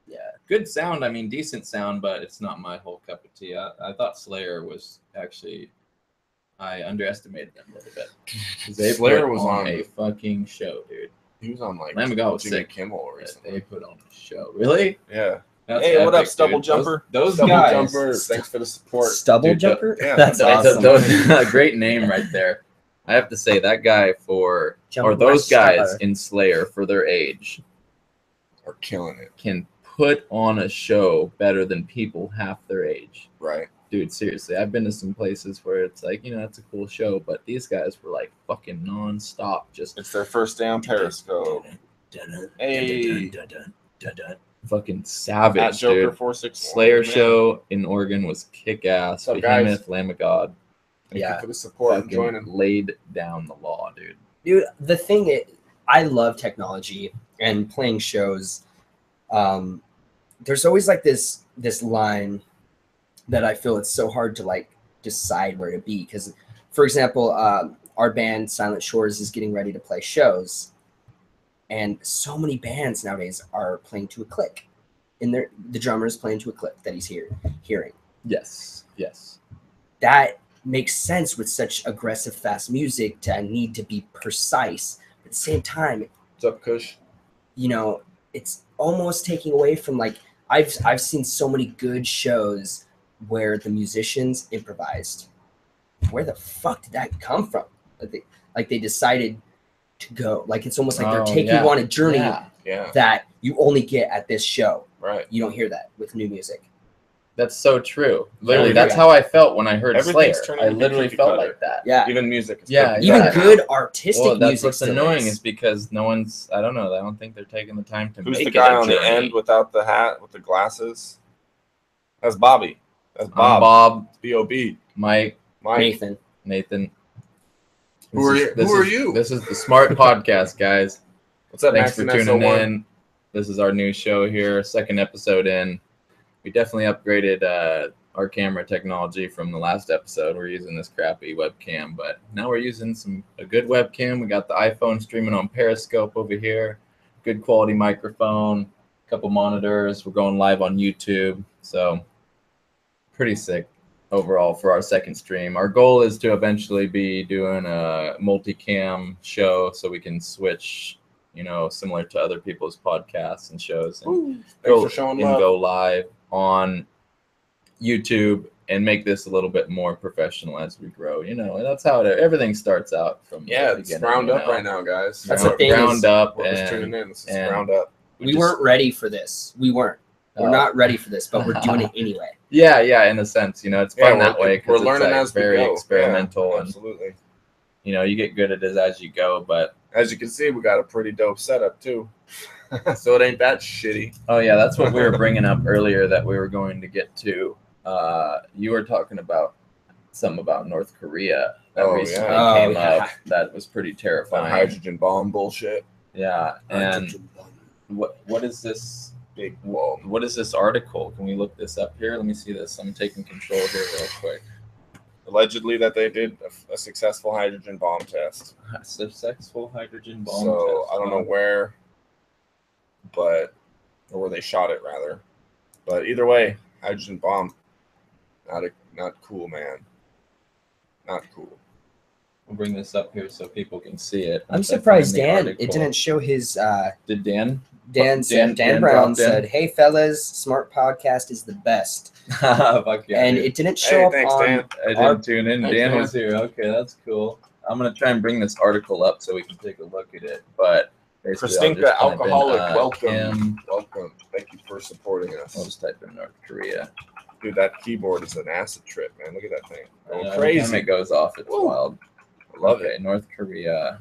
Yeah. Good sound. I mean, decent sound, but it's not my whole cup of tea. I thought Slayer was actually... I underestimated them a little bit. Slayer was on a fucking show, dude. He was on like Lamb of God was sick. Kimmel recently. They put on a show. Really? Yeah. That's hey, epic, what up, Stubble dude. Jumper? Those Stubble guys. Jumper. Thanks for the support. Stubble Jumper? Yeah, that's awesome. A great name right there. I have to say that guy those guys in Slayer for their age are killing it. Can put on a show better than people half their age. Right. Dude, seriously, I've been to some places where it's like, you know, it's a cool show, but these guys were like fucking nonstop. It's their first day on Periscope. Hey, fucking savage, at Joker dude. 461. Slayer show in Oregon was kick ass. Behemoth, Lamb of God. Thank you for the support and joining. Laid down the law, dude. Dude, the thing is, I love technology and playing shows. There's always like this line that I feel it's so hard to like decide where to be. Because, for example, our band Silent Shores is getting ready to play shows, and so many bands nowadays are playing to a click, and the drummer is playing to a click that he's hearing. Yes. That makes sense with such aggressive, fast music to need to be precise. But at the same time, what's up, Kush? You know, it's almost taking away from like I've seen so many good shows where the musicians improvised. Where the fuck did that come from? Like they decided to go. Like it's almost like they're taking you on a journey that you only get at this show. Right. You don't hear that with new music. That's so true. Literally, that's how I felt when I heard Slayer. I literally felt like that. Yeah. Even music. Even good artistic music. That's what's annoying is because no one's. I don't know. I don't think they're taking the time to. Who's make the guy on journey. the end without the hat with the glasses? That's Bobby. That's Bob. I'm Bob. B.O.B. Mike. Nathan. Who are you? This is the S.M.A.R.T podcast, guys. What's up, Thanks Max for tuning in. This is our new show here, second episode in. We definitely upgraded our camera technology from the last episode. We're using this crappy webcam, but now we're using a good webcam. We got the iPhone streaming on Periscope over here. Good quality microphone, a couple monitors. We're going live on YouTube, so pretty sick overall for our second stream. Our goal is to eventually be doing a multicam show so we can switch, you know, similar to other people's podcasts and shows, and go live on YouTube and make this a little bit more professional as we grow. You know, and that's how everything starts out from. It's ground up right now, guys. That's the thing. Ground up and tuning in. This is ground up. We weren't ready for this. We weren't. We're not ready for this, but we're doing it anyway. Yeah, in a sense, it's fun that way we're because learning it's as we very go. experimental, yeah, absolutely. And you get good at it as you go. But as you can see, we got a pretty dope setup too, so it ain't that shitty. Oh yeah, that's what we were bringing up earlier that we were going to get to. You were talking about something about North Korea that recently came up. That was pretty terrifying. That hydrogen bomb bullshit. Yeah, and what is this big bomb? What is this article? Can we look this up here? Let me see this. I'm taking control here real quick. Allegedly that they did a successful hydrogen bomb test. A successful hydrogen bomb test. So I don't know where, or where they shot it rather. But either way, hydrogen bomb, not cool, man. Not cool. We'll bring this up here so people can see it. I'm surprised it didn't show his. Did Dan? Dan Brown said, "Hey fellas, Smart Podcast is the best." Fuck yeah, and dude. It didn't show up thanks, on. Dan. I didn't tune in. Dan was here. Okay, that's cool. I'm gonna try and bring this article up so we can take a look at it. But Kristinka Alcoholic, welcome. Kim. Welcome. Thank you for supporting us. I'll just type in North Korea. Dude, that keyboard is an acid trip, man. Look at that thing. Going crazy. Every time it goes off, it's wild. I love it. North Korea.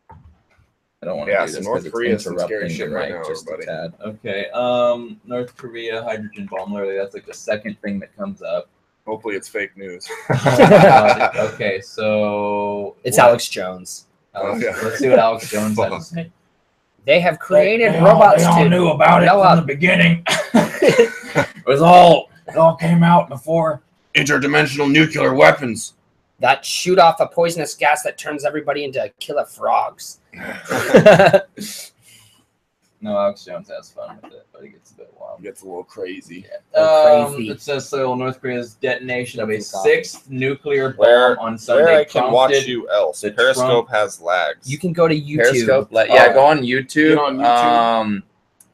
I don't want to do this North Korea it's interrupting shit the right mic now, just everybody. a tad. Okay, North Korea hydrogen bomb. Literally, that's like the second thing that comes up. Hopefully, it's fake news. Okay, so it's Alex Jones. Let's see what Alex Jones had to say. They have created robots. They all knew about it from the beginning. It all came out before. Interdimensional nuclear weapons that shoot off a poisonous gas that turns everybody into killer frogs. No, Alex Jones has fun with it, but it gets a bit wild. It gets a little crazy. It says North Korea's detonation of a sixth nuclear bomb on Sunday. Where I can watch you else. Periscope has lags. You can go to YouTube. Periscope, go on YouTube.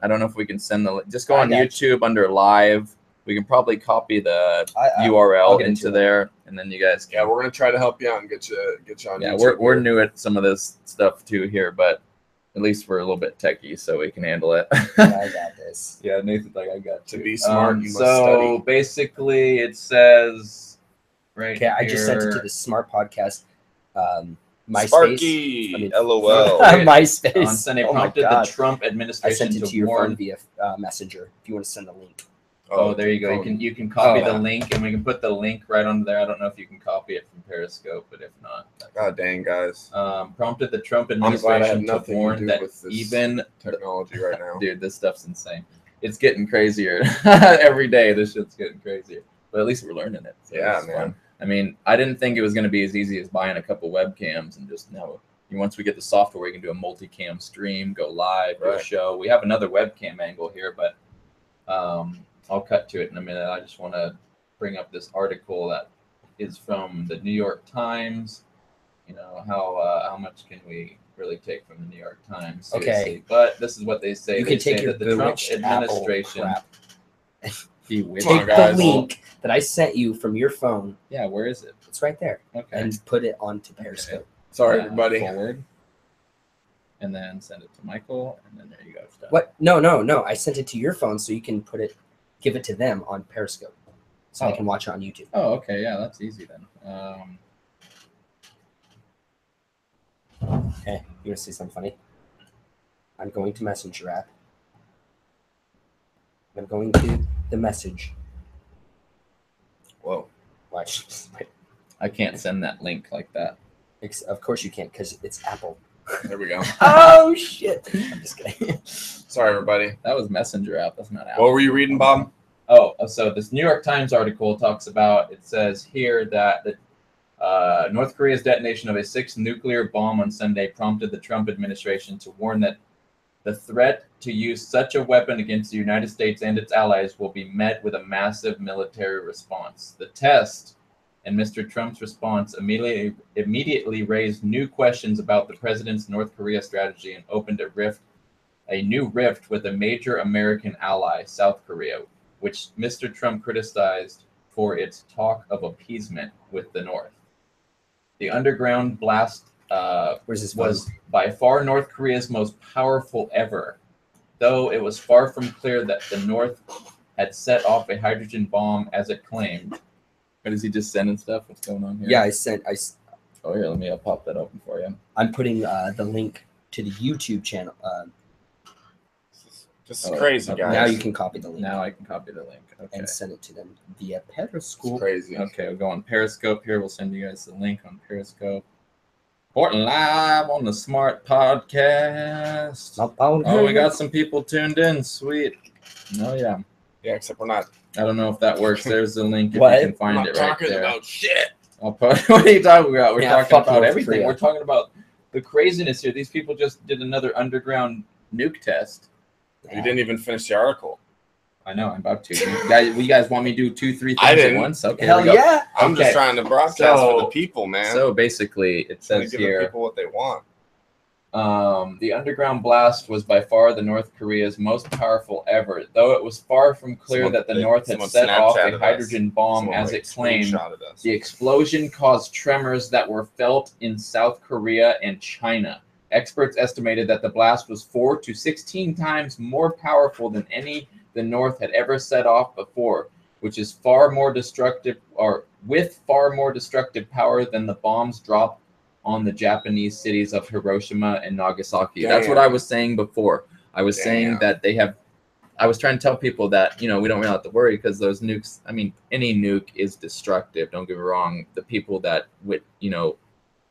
I don't know if we can send the link. Just go on YouTube under live. We can probably copy the URL into there, and then you guys can. Yeah, we're gonna try to help you out and get you on. Yeah, YouTube we're new at some of this stuff too here, but at least we're a little bit techie, so we can handle it. Yeah, I got this. Yeah, Nathan's like, I got to be smart. You must study. So basically, it says right here. I just sent it to the Smart Podcast. MySpace. Sparky, LOL. MySpace. On Sunday, prompted the Trump administration I sent it to your phone via Messenger. If you want to send a link. Oh, there you go. You can copy the link, and we can put the link right under there. I don't know if you can copy it from Periscope, but if not, God dang, guys. Prompted the Trump administration to warn that even technology right now. Dude, this stuff's insane. It's getting crazier every day. This shit's getting crazier, but at least we're learning it. So yeah, man. Fun. I mean, I didn't think it was going to be as easy as buying a couple webcams and just once we get the software, we can do a multicam stream, go live, do a show. We have another webcam angle here, but I'll cut to it in a minute. I just want to bring up this article that is from the New York Times. How much can we really take from the New York Times? Seriously. Okay. But this is what they say. They say that the Trump administration. Take the link that I sent you from your phone. Yeah, where is it? It's right there. Okay. And put it onto Periscope. Okay. Sorry, everybody. Forward. And then send it to Michael, and then there you go. It's done. What? No. I sent it to your phone so you can give it to them on Periscope, so they can watch it on YouTube. Oh, okay. Yeah, that's easy then. Okay, you want to see something funny? I'm going to Messenger app. I'm going to the message. Whoa. Watch. I can't send that link like that. Of course you can't, because it's Apple. There we go. Oh, shit. I'm just kidding. Sorry, everybody. That was Messenger app. That's not Apple. What were you reading, Bob? Oh, so this New York Times article talks about, it says here that North Korea's detonation of a sixth nuclear bomb on Sunday prompted the Trump administration to warn that the threat to use such a weapon against the United States and its allies will be met with a massive military response. The test and Mr. Trump's response immediately raised new questions about the president's North Korea strategy and opened a new rift with a major American ally, South Korea, which Mr. Trump criticized for its talk of appeasement with the North. The underground blast was by far North Korea's most powerful ever. though it was far from clear that the North had set off a hydrogen bomb as it claimed. What is he just sending stuff? What's going on here? Yeah, Oh, here, I'll pop that open for you. I'm putting the link to the YouTube channel. This is crazy, guys. Now you can copy the link. Now I can copy the link. Okay. And send it to them via Periscope. It's crazy. Okay, we'll go on Periscope here. We'll send you guys the link on Periscope. Reporting live on the S.M.A.R.T podcast. Oh, we got some people tuned in. Sweet. Oh, yeah. Yeah, except we're not. I don't know if that works. There's the link if What? you can find it right talking there. about shit. What are you talking about? We're talking about North everything. Korea. We're talking about the craziness here. These people just did another underground nuke test. You didn't even finish the article. I know. I'm about to. You guys want me to do 2-3 I things at didn't. once? Okay. Hell yeah. I'm just Okay. trying to broadcast for the people, man. So basically, it Trying to says give here. the people what they want. The underground blast was by far the North Korea's most powerful ever, though it was far from clear that the North had set off a hydrogen bomb as it claimed. The explosion caused tremors that were felt in South Korea and China. Experts estimated that the blast was 4 to 16 times more powerful than any the North had ever set off before, which is far more destructive, or with far more destructive power than the bombs dropped on the Japanese cities of Hiroshima and Nagasaki. Damn. That's what I was saying before. I was saying that I was trying to tell people that, we don't really have to worry because those nukes, I mean, any nuke is destructive. Don't get me wrong. The people that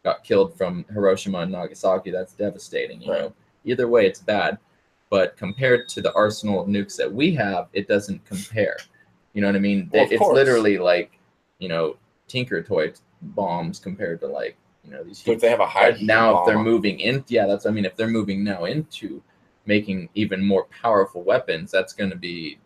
got killed from Hiroshima and Nagasaki, that's devastating. You know, either way, it's bad. But compared to the arsenal of nukes that we have, it doesn't compare. You know what I mean? Well, it's literally like, Tinker Toy bombs compared to these. But if they have a hydrogen now, bomb, if they're moving in, if they're moving now into making even more powerful weapons, that's going to be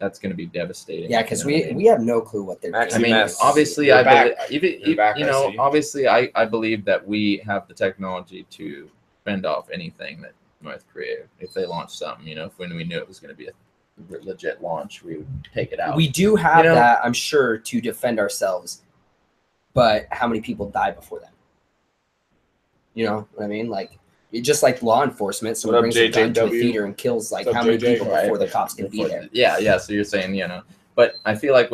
devastating. Yeah, because we have no clue what they're doing. I mean, obviously, obviously, I believe that we have the technology to fend off anything that North Korea, if they launch something, when we knew it was going to be a legit launch, we would take it out. We do have that, I'm sure, to defend ourselves. But how many people die before then? You know what I mean? Like, just like law enforcement, someone brings a gun to a theater and kills how many people before the cops can be there? Yeah. So you're saying, but I feel like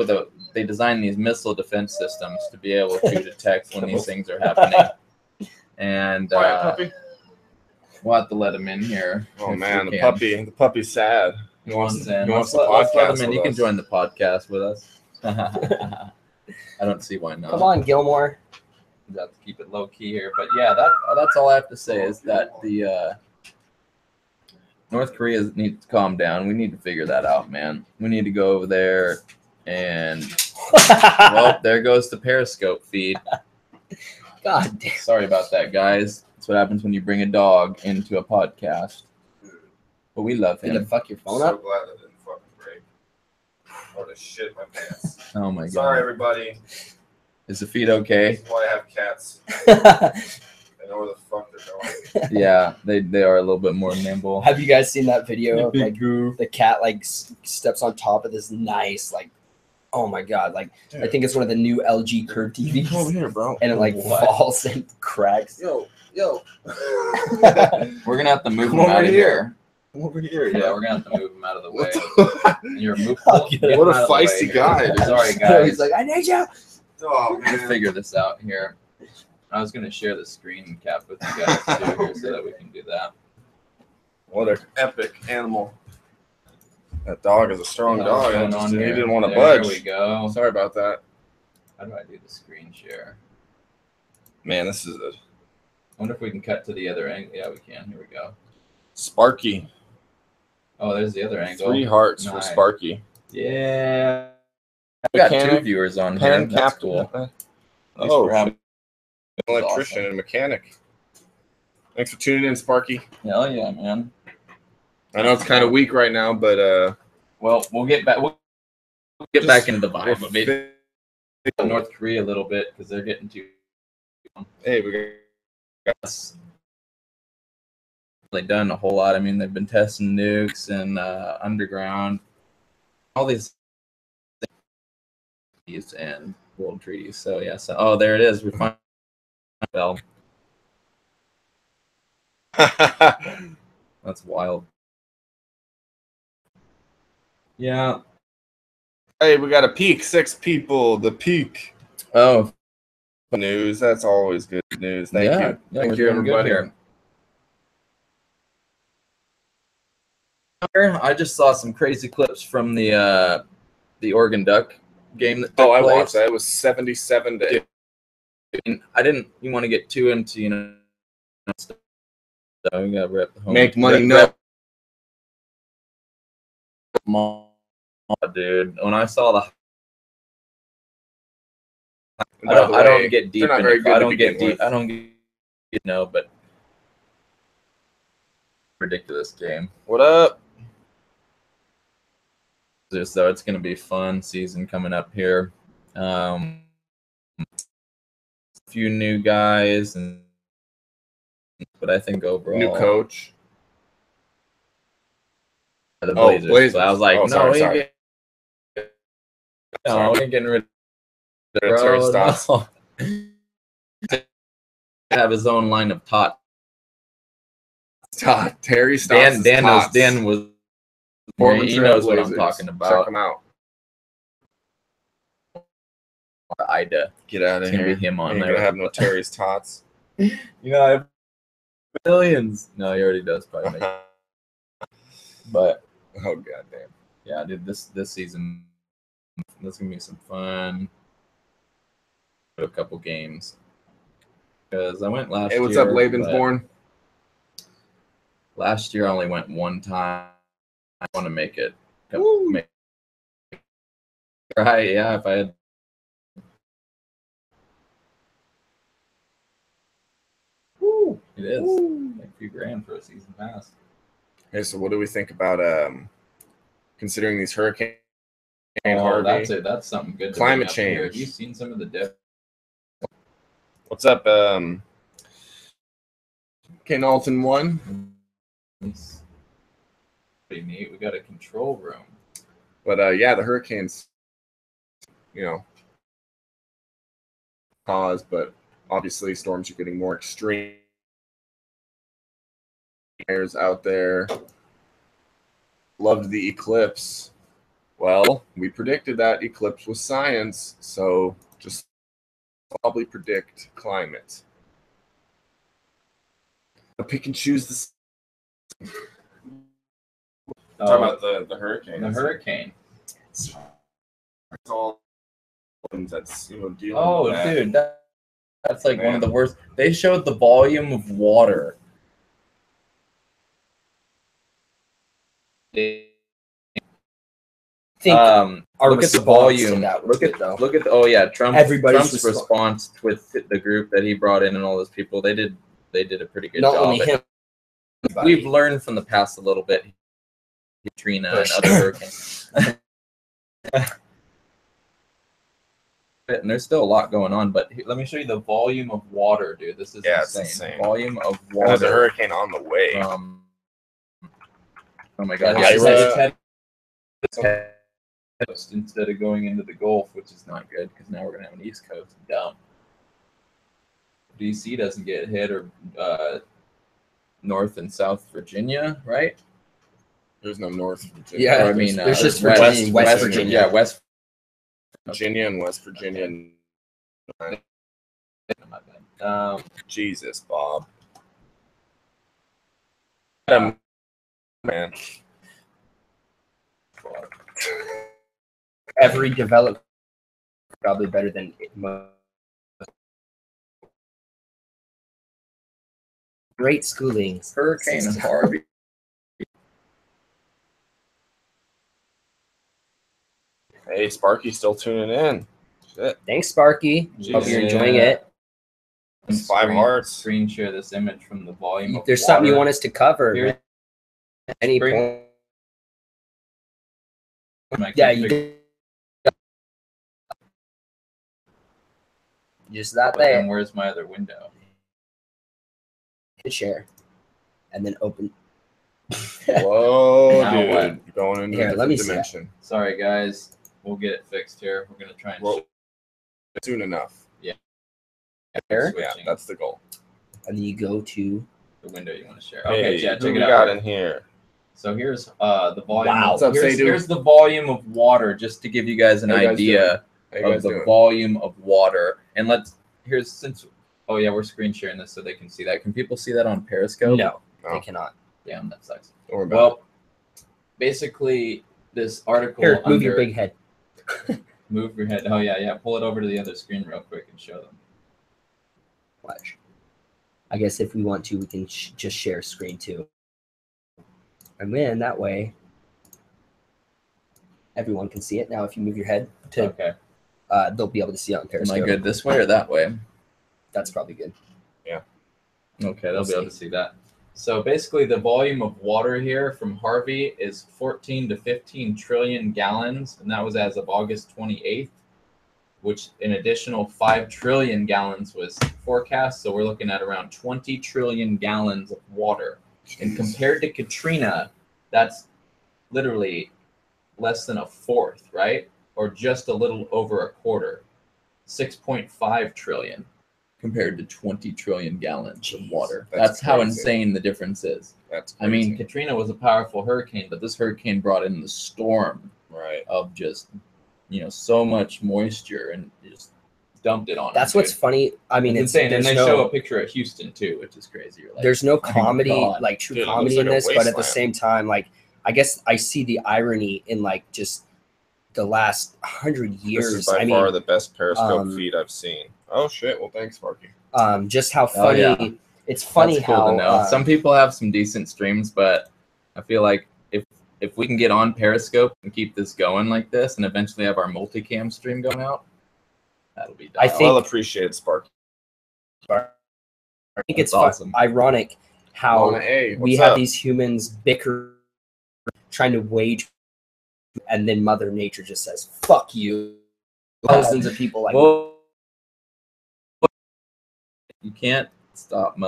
they design these missile defense systems to be able to detect when these things are happening. And we'll have to let him in here. Oh man, the puppy's sad. He wants to let's let him in. You can join the podcast with us. I don't see why not. Come on, Gilmore. We have to keep it low key here, but yeah, that's all I have to say is that the North Korea needs to calm down. We need to figure that out, man. We need to go over there and well, there goes the Periscope feed. God damn. Sorry about that, guys. That's what happens when you bring a dog into a podcast. But we love him. Did it fuck your phone so up? Glad that didn't fucking break. Or to shit my pants. Oh my god. Sorry, everybody. Is the feed okay? That's why I have cats. They know where the fuck they're going. Yeah, they are a little bit more nimble. Have you guys seen that video of Big goof. the cat steps on top of this nice oh my god, I think it's one of the new LG Curve TVs. Come over here, bro. And it falls and cracks. Yo. We're gonna have to move him out of here. Come over here. Yeah, we're gonna have to move him out of the way. You're What a feisty guy. Sorry, guys. He's like, I need you. Oh, We're gonna figure this out here. I was gonna share the screen cap with you guys too, here, so that we can do that. What an epic animal. That dog is a strong dog. He didn't want to There budge. we go. Sorry about that. How do I do the screen share? Man, this is a I wonder if we can cut to the other angle. Yeah, we can. Here we go. Sparky. Oh, there's the other angle. 3 hearts for Nice. Sparky. Yeah. We got 2 viewers on here. Pen That's captain. cool. Oh, For having- electrician and mechanic. Thanks for tuning in, Sparky. Hell yeah, man. I know it's kind of weak right now, but Well, we'll get back. We'll get back into the vibe of it. North Korea a little bit because they're getting too. Hey, we got They've done a whole lot. I mean, they've been testing nukes and underground, all these things and world treaties. So yeah. So there it is. We find bell. That's wild. Yeah. Hey, we got a peak. 6 people. The peak. Oh, News. That's always good news. Thank you. Yeah, Thank you, everybody. I just saw some crazy clips from the Oregon Duck game that took I place. watched that. It was 77 to 8. I didn't. You want to get too into stuff. So we got rep home. Make money. No. Dude, when I saw the I don't get deep. Not very good I don't get with. deep. I don't get but ridiculous game. What up? So it's gonna be fun season coming up here. A few new guys, but I think overall New coach. The Blazers. Blazers. So I was like, sorry. We ain't getting rid of Terry Stotts. No. Have his own line of tots. Terry Stotts. Dan was. He knows what I'm talking about. Check him out. Ida. Get out of here. Be him on there. Gonna have no Terry's tots. I have millions. No, he already does probably. But oh goddamn. Yeah, dude, this season, that's gonna be some fun. A couple games because I went last year. Hey, what's up, Lebensborn? Last year I only went one time. I want to make it. Right? Yeah, if I had. Woo, it is like a few grand for a season pass. Okay, so what do we think about considering these hurricanes? Harvey? That's something good. Climate change. Here. Have you seen some of the difference? What's up, Knowlton 1? It's pretty neat. We got a control room. But yeah, the hurricanes, cause, but obviously storms are getting more extreme. Airs out there. Loved the eclipse. Well, we predicted that eclipse was science, so just probably predict climate. Pick and choose this. Talking about the hurricane. The hurricane. It's all that's dealing with that. Dude, that's like one of the worst. They showed the volume of water. Look at the volume. Look at Trump's response with the group that he brought in and all those people. They did a pretty good job. Not only him. We've learned from the past a little bit. Katrina and other hurricanes. And there's still a lot going on, but let me show you the volume of water, dude. This is insane. Volume of water. There's a hurricane on the way. Oh my god! Yeah, it's headed instead of going into the Gulf, which is not good because now we're gonna have an East Coast. Dumb. DC doesn't get hit, or North and South Virginia, right? There's no North Virginia. Yeah, or, I mean, there's just West Virginia. Yeah, West Virginia and West Virginia. Jesus, Bob. Man. Every developed probably better than most. Great schooling. Hurricane Harvey. Hey, Sparky's still tuning in. Shit. Thanks, Sparky. Hope you're enjoying it. It's 5 hearts. Screen share this image from the volume of There's water. something you want us to cover. Any point? Yeah, you just that there. And where's my other window? Hit share, and then open. Whoa, Now dude! what? Going into Here, a let me different dimension. Sorry, guys. We'll get it fixed here. We're gonna try and soon enough. Yeah. There? Yeah, that's the goal. And then you go to the window you want to share. Hey, Okay, yeah, check who it we out. got in here? So here's the volume. Wow. What's up, Here's the volume of water, just to give you guys an idea of the volume of water. And oh yeah, we're screen sharing this so they can see that. Can people see that on Periscope? No, they cannot. Damn, that sucks. Well, basically, this article. Here, move your big head. Move your head. Oh yeah. Pull it over to the other screen real quick and show them. Watch. I guess if we want to, we can just share screen too. And then that way, everyone can see it. Now, if you move your head to, they'll be able to see it on Periscope. Am I good this way or that way? That's probably good. Yeah. Okay, they'll be able to see that. So basically, the volume of water here from Harvey is 14 to 15 trillion gallons, and that was as of August 28th, which an additional 5 trillion gallons was forecast. So we're looking at around 20 trillion gallons of water. And compared to Katrina, that's literally less than a fourth, right? Or just a little over a quarter. 6.5 trillion compared to 20 trillion gallons of water. That's how insane the difference is. That's crazy. I mean, Katrina was a powerful hurricane, but this hurricane brought in the storm of just, so much moisture and just dumped it on. That's what's funny. I mean, it's insane. And they show a picture of Houston too, which is crazy. You're like, there's no comedy, like true comedy in this, but at the same time, like, I guess I see the irony in like just the last 100 years. This is by far the best Periscope feed I've seen. Oh shit! Well, thanks, Sparky. Just how funny. Oh, yeah. It's funny. That's cool to know. Some people have some decent streams, but I feel like if we can get on Periscope and keep this going like this, and eventually have our multicam stream going out, that'll be. I'll appreciate it, Sparky. I think it's awesome. Ironic how we have these humans bicker, trying to wage, and then Mother Nature just says, "Fuck you." Thousands of people like. You can't stop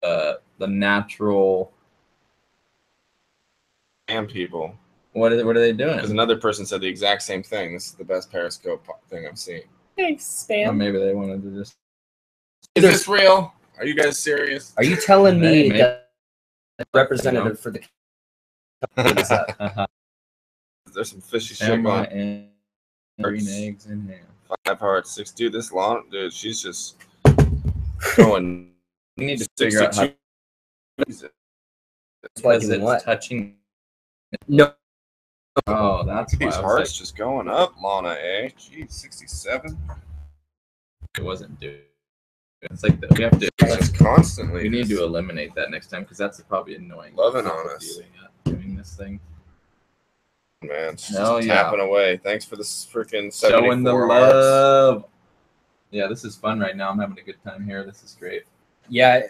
the natural people. What are they doing? Because another person said the exact same thing. This is the best Periscope thing I've seen. Thanks, spam. Or maybe they wanted to just. Is this real? Are you guys serious? Are you telling me that the representative for the There's some fishy shit going on. Green eggs in here. 5 hearts, 6. Dude, this lawn, dude, she's just going. We need to figure out how. Because it's touching. No. Oh, that's why. These hearts just going up, Lana, eh? Jeez, 67. It wasn't doing. It's like we have to. Like, constantly. We need to eliminate that next time because that's probably annoying. Loving on us. Doing this thing. Man, just tapping away. Thanks for this freaking 74 showing the love. Hearts. Yeah, this is fun right now. I'm having a good time here. This is great. Yeah,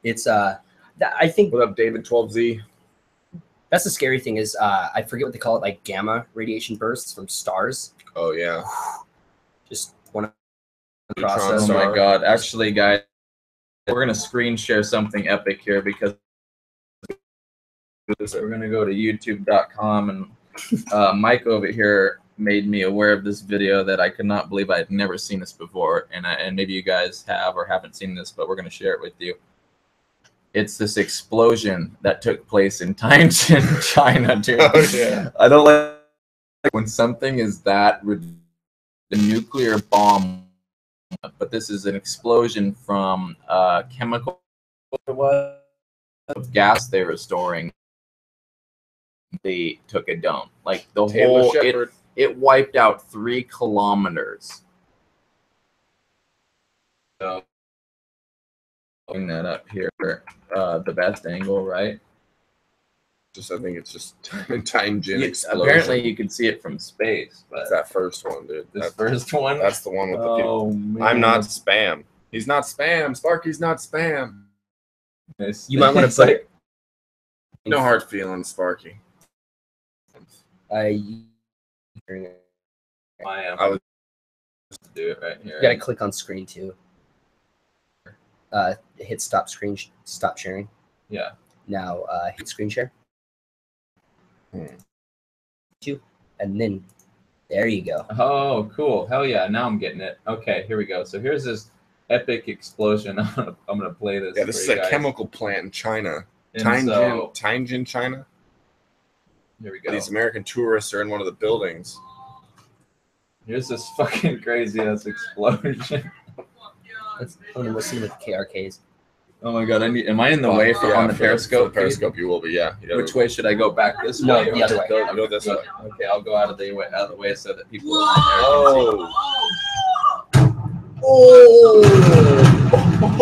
it's I think. What up, David 12Z? That's the scary thing is I forget what they call it, like gamma radiation bursts from stars. Oh yeah. Just one process. Oh my god! Actually, guys, we're gonna screen share something epic here because. We're going to go to youtube.com and Mike over here made me aware of this video that I could not believe I had never seen this before. And maybe you guys have or haven't seen this, but we're going to share it with you. It's this explosion that took place in Tianjin, China, dude. Oh, yeah. I don't like when something is that the nuclear bomb, but this is an explosion from chemical gas they were storing. They took a dump. Like the whole it wiped out 3 kilometers. So putting that up here, the best angle, right? Just I think it's just Tianjin explosion. Apparently you can see it from space, but it's that first one, dude. This first one. That's the one with the people. Man. I'm not spam. He's not spam. Sparky's not spam. You might want to put it. No hard feelings, Sparky. I was do it right here. You gotta click on screen too. Hit stop sharing. Yeah. Now hit screen share. And then there you go. Oh, cool. Hell yeah. Now I'm getting it. Okay, here we go. So here's this epic explosion. I'm gonna play this. Yeah, this is a chemical plant in China. Tianjin, China. Here we go. These American tourists are in one of the buildings. Here's this fucking crazy ass explosion. I'm gonna listen to the KRKs. Oh my god! Am I in the way on the Periscope? For the Periscope, you will be. Yeah. Which way should I go? Back this way? No, the other way. Go this way. Okay, I'll go out of the way so that people. Oh.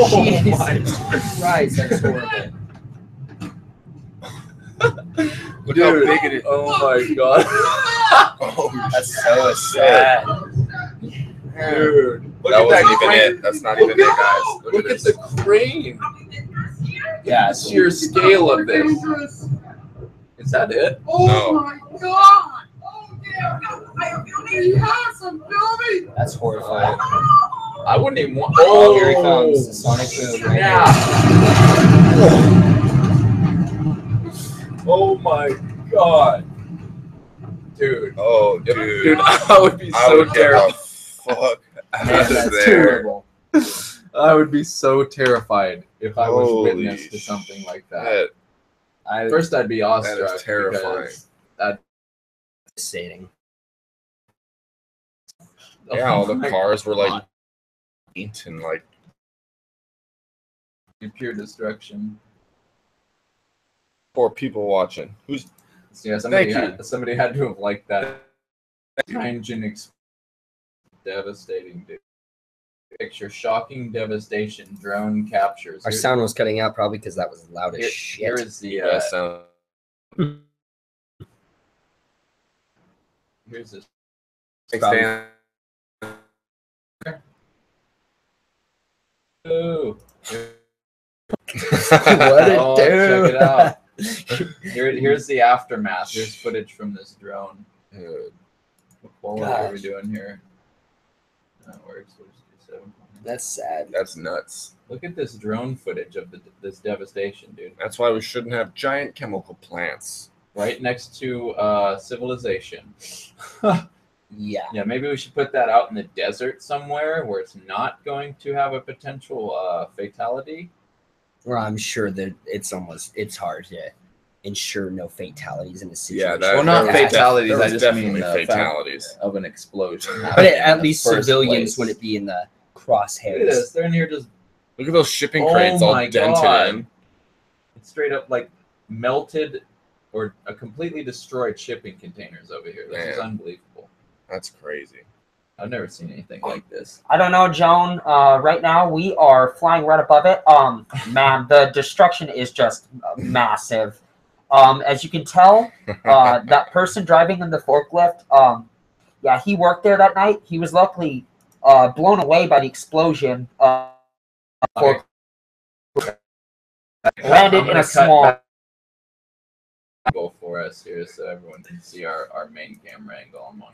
Jesus Christ, that's horrible. Look how big it is. Oh my god. Oh, that's so sad. Dude. That wasn't even it. That's not even it, guys. Look at the crane. Yeah, the sheer scale of this. Is that it? Oh my god! Oh yeah! That's horrifying. I wouldn't even want. Oh, here he comes. The Sonic Boom. Right yeah. Oh my god. Dude. Oh, dude. I would be so terrified. Fuck. Man, that's terrible. I would be so terrified if I was Holy witness to something like that. I'd be awestruck. That is terrifying. That's devastating. Yeah, all the cars were like eaten, like pure destruction. Poor people watching. Who's? Yeah, somebody had to have liked that. Tianjin devastating, dude. Picture shocking devastation. Drone captures. Our sound was cutting out probably because that was loud as shit. Here is the sound. Here's this. Dan. Ooh. What a dude. Check it out. Here's the aftermath. Here's footage from this drone. What are we doing here? That works. That's sad. That's nuts. Look at this drone footage of this devastation, dude. That's why we shouldn't have giant chemical plants right next to civilization. Yeah. Yeah, maybe we should put that out in the desert somewhere where it's not going to have a potential fatality. Well, I'm sure that it's hard to ensure no fatalities in a situation. Yeah, not fatalities. I just mean fatalities of an explosion. But at least civilians wouldn't be in the crosshairs. Look at this. They're in here just. Look at those shipping crates all dented in. It's straight up like melted or completely destroyed shipping containers over here. This is unbelievable. That's crazy. I've never seen anything like this. I don't know, Joan. Right now we are flying right above it. Man, the destruction is just massive. As you can tell, that person driving in the forklift, yeah, he worked there that night. He was luckily blown away by the explosion. Landed in a small. Go for us here so everyone can see our main camera angle. I'm on.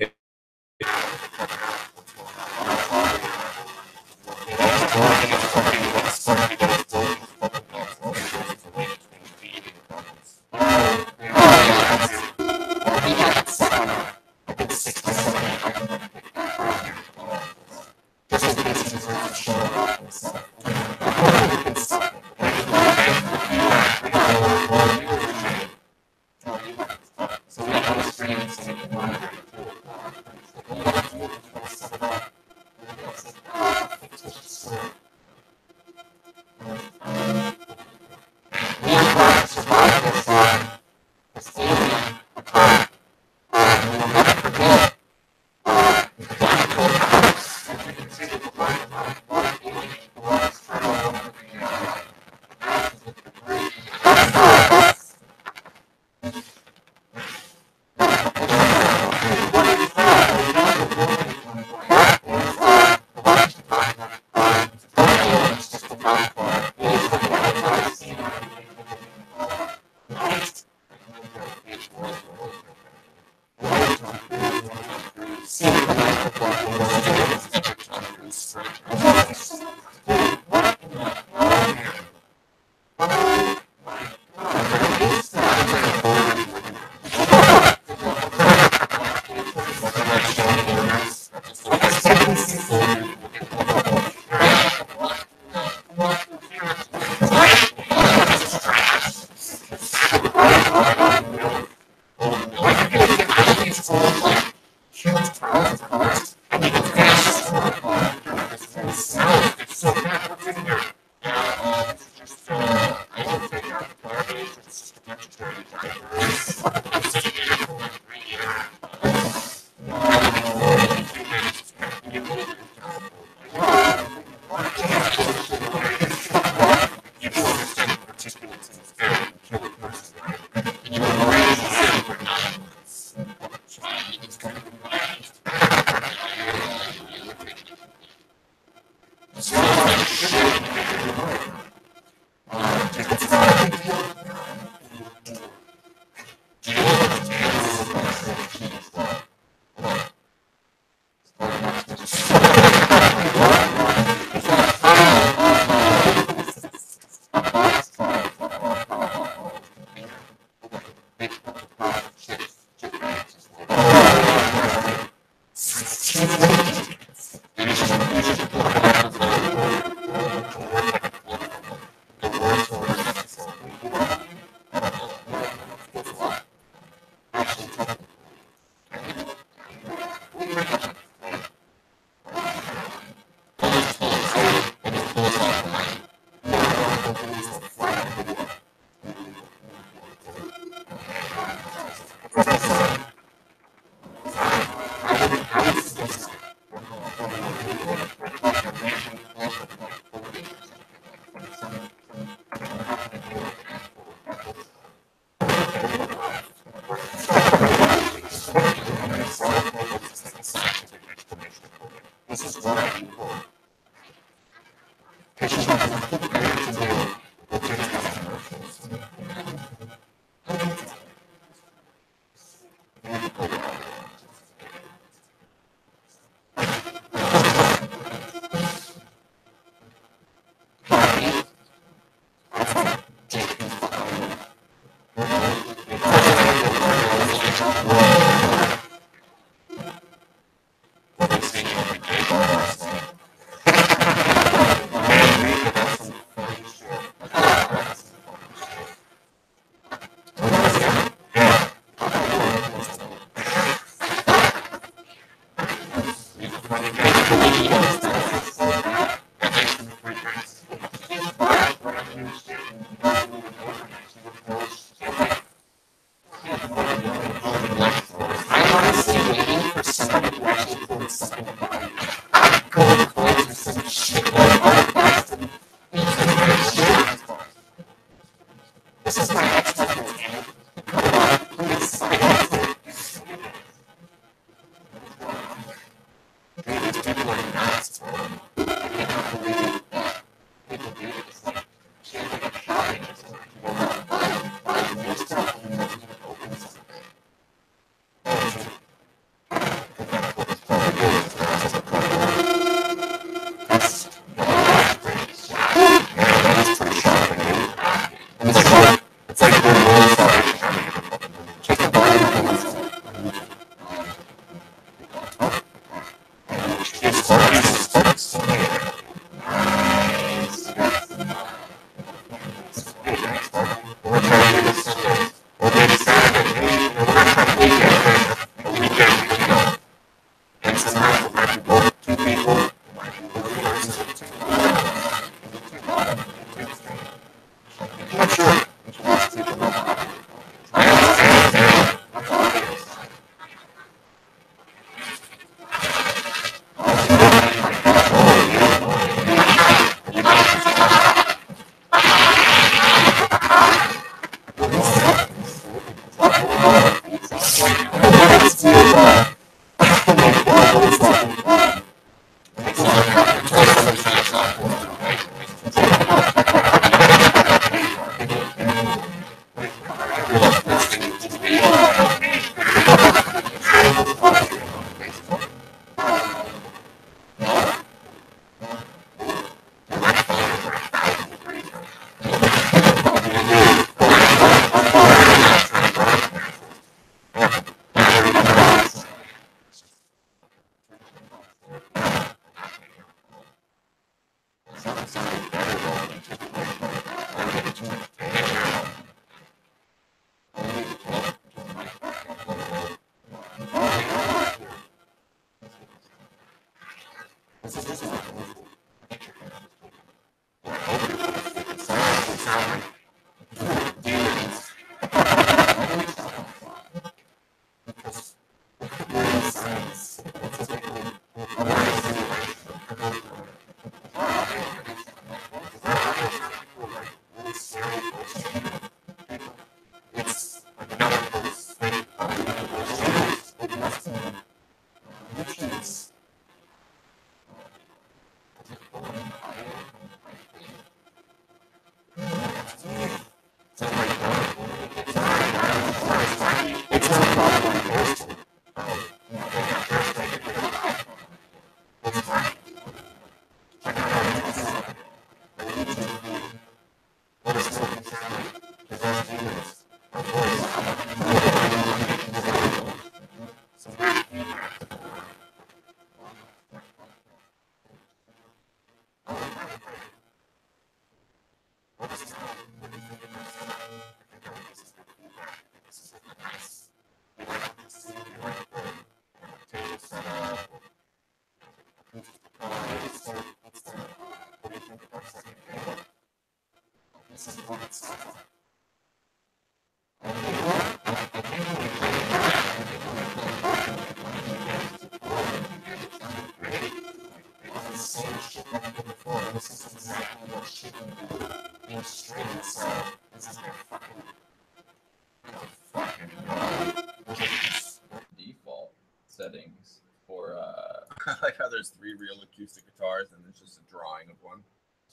Default settings for I like how there's 3 real acoustic guitars and it's just a drawing of one.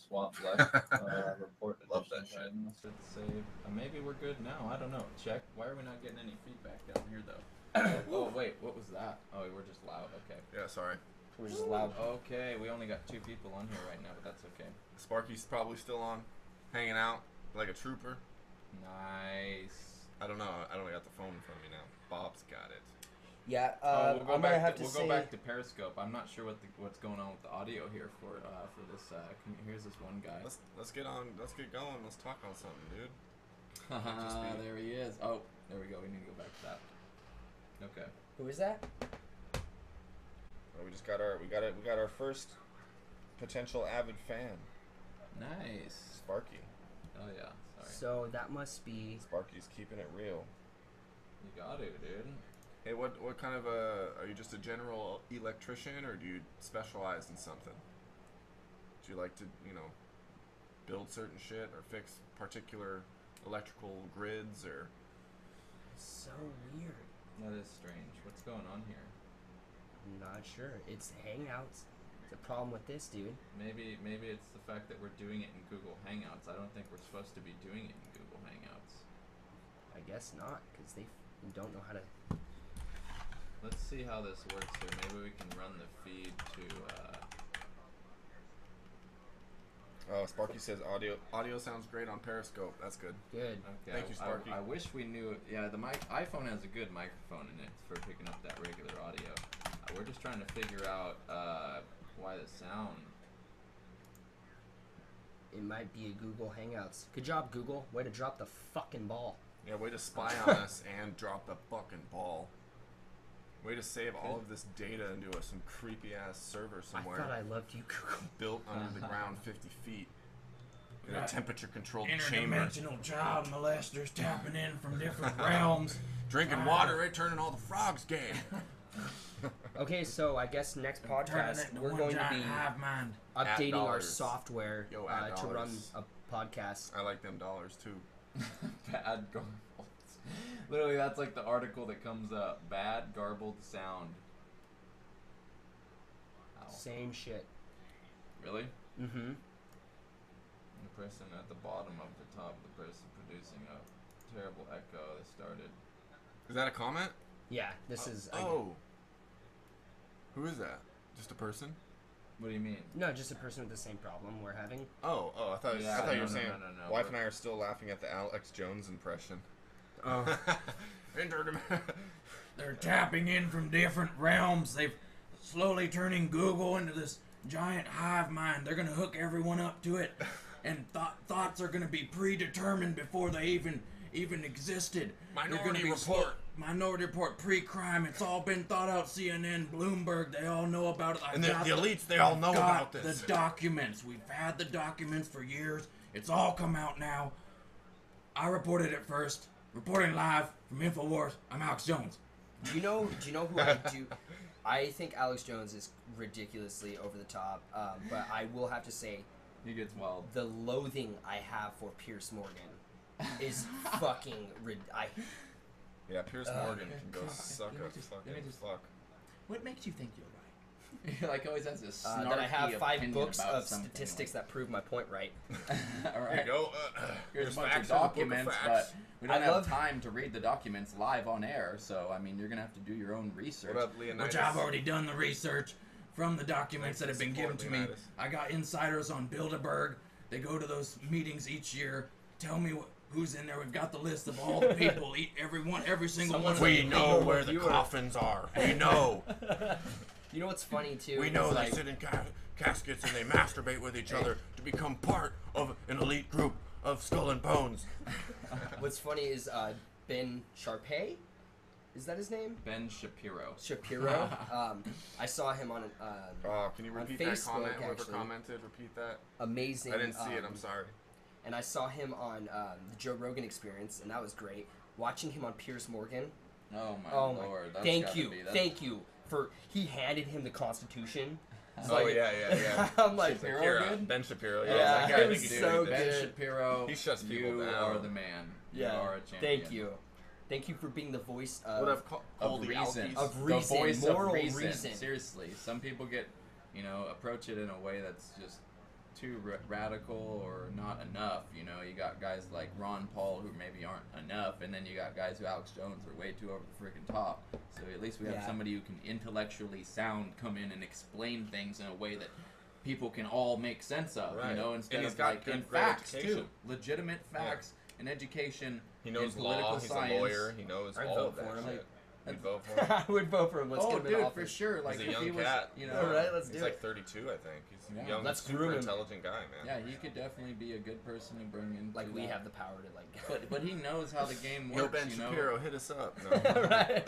swap left report. Love that shit. Should save. Maybe we're good now. I don't know. Check. Why are we not getting any feedback down here though? Oh wait, what was that? Oh, we're just loud. Okay. Yeah, sorry. We're just loud. Okay, we only got 2 people on here right now, but that's okay. Sparky's probably still on, hanging out like a trooper. Nice. I don't know. I don't got the phone in front of me now. Bob's got it. Yeah, we'll go I'm gonna back have to, to we'll say. go back to Periscope. I'm not sure what's going on with the audio here for this. Here's this one guy. Let's get on. Let's get going. Let's talk on something, dude. There he is. Oh, there we go. We need to go back to that. Okay. Who is that? Well, we just got our first potential avid fan, Nice. Sparky. Oh yeah. Sorry. So that must be. Sparky's keeping it real. You got it, dude. Hey, what kind of are you just a general electrician, or do you specialize in something? Do you like to, build certain shit or fix particular electrical grids or? So weird. That is strange. What's going on here? I'm not sure. It's Hangouts. The problem with this, dude. Maybe it's the fact that we're doing it in Google Hangouts. I don't think we're supposed to be doing it in Google Hangouts. I guess not, because they don't know how to. Let's see how this works here. Maybe we can run the feed to. Oh, Sparky says audio sounds great on Periscope. That's good. Good. Okay. Thank you, Sparky. I wish we knew. Yeah, the iPhone has a good microphone in it for picking up that regular audio. We're just trying to figure out why the sound. It might be a Google Hangouts. Good job, Google. Way to drop the fucking ball. Yeah, way to spy on us and drop the fucking ball. Way to save all of this data into some creepy ass server somewhere. I thought I loved you, Google. Built under the ground 50 feet. In a temperature controlled chamber. Interdimensional child molesters tapping in from different realms. Drinking water, right? Turning all the frogs gay. Okay, so I guess next podcast we're going to be updating our software to run a podcast. I like them dollars too. Bad garbled. Literally, that's like the article that comes up. Bad garbled sound. Ow. Same shit. Really? Mm-hmm. The person at the bottom of the top, the person producing a terrible echo that started. Is that a comment? Yeah, this is. Who is that? Just a person? What do you mean? No, just a person with the same problem we're having. Oh, I thought you were saying. No, Wife and I are still laughing at the Alex Jones impression. Oh. They're tapping in from different realms. They've slowly turning Google into this giant hive mind. They're gonna hook everyone up to it, and thoughts are gonna be predetermined before they even existed. Minority Report. Minority Report, pre-crime. It's all been thought out. CNN, Bloomberg, they all know about it. And the elites, they all know about this. The documents. We've had the documents for years. It's all come out now. I reported it first. Reporting live from InfoWars. I'm Alex Jones. Do you know who I do? I think Alex Jones is ridiculously over the top, but I will have to say, he gets wild. The loathing I have for Pierce Morgan is fucking Yeah, Pierce Morgan can go suck a fucking fuck. What makes you think you're right? He like always has this snarky that I have 5 books of something statistics that prove my point right. All right. There you go. Here's a bunch of documents, but we don't have time to read the documents live on air, so I mean, you're gonna have to do your own research. What up, Leonidas? Which I've already done the research from the documents that have been given to me. I got insiders on Bilderberg. They go to those meetings each year. Tell me who's in there. We've got the list of all the people. Every single one. We know where the coffins are. We know. You know what's funny too? We know they sit in caskets and they masturbate with each other to become part of an elite group of Skull and Bones. What's funny is Ben Sharpay. Is that his name? Ben Shapiro. Shapiro. I saw him on can you repeat on that Facebook, comment? Whoever actually. Commented, repeat that. Amazing. I didn't see it. I'm sorry. And I saw him on the Joe Rogan Experience, and that was great. Watching him on Pierce Morgan. Oh my lord! That's thank you for he handed him the Constitution. Yeah. I'm like Shapiro, Ben Shapiro. Yeah, it was so good. Ben Shapiro. He shuts people you down. are the man. Yeah. You are a champion. Thank you for being the voice of What I've called the reason. Alkies. Of reason, the voice moral of reason. reason. Seriously, some people get, approach it in a way that's just too radical or not enough. You got guys like Ron Paul who maybe aren't enough, and then you got guys who Alex Jones are way too over the freaking top. So at least we have somebody who can intellectually sound come in and explain things in a way that people can all make sense of. Right. Instead and of like in facts education. too, legitimate facts and education. He knows political law. science. He's a lawyer. He knows I'd all vote of that for him. shit. You'd vote for him. I would vote for him. Let's get him in dude, office. for sure. Like He's a if he young was, cat. All right, let's do He's it. like 32, I think. He's a young, Let's super groom him. intelligent guy, man. Yeah, he could definitely be a good person to bring in. Like we have the power to But he knows how the game works. Yo, Ben Shapiro, hit us up. No. Right.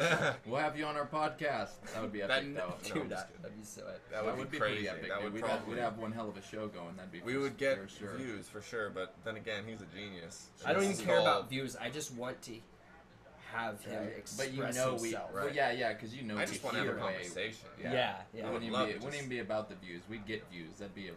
We'll have you on our podcast. That would be epic, though. Dude, that'd be so epic. That would be pretty crazy. epic. That Dude. would We'd have one hell of a show going. That'd be. We would get for sure. views for sure, but then again, he's a genius. I don't even care about views. I just want to have him express himself. Well, yeah, because I just want to have a conversation. Yeah. It wouldn't even be about the views. We'd get views. That'd be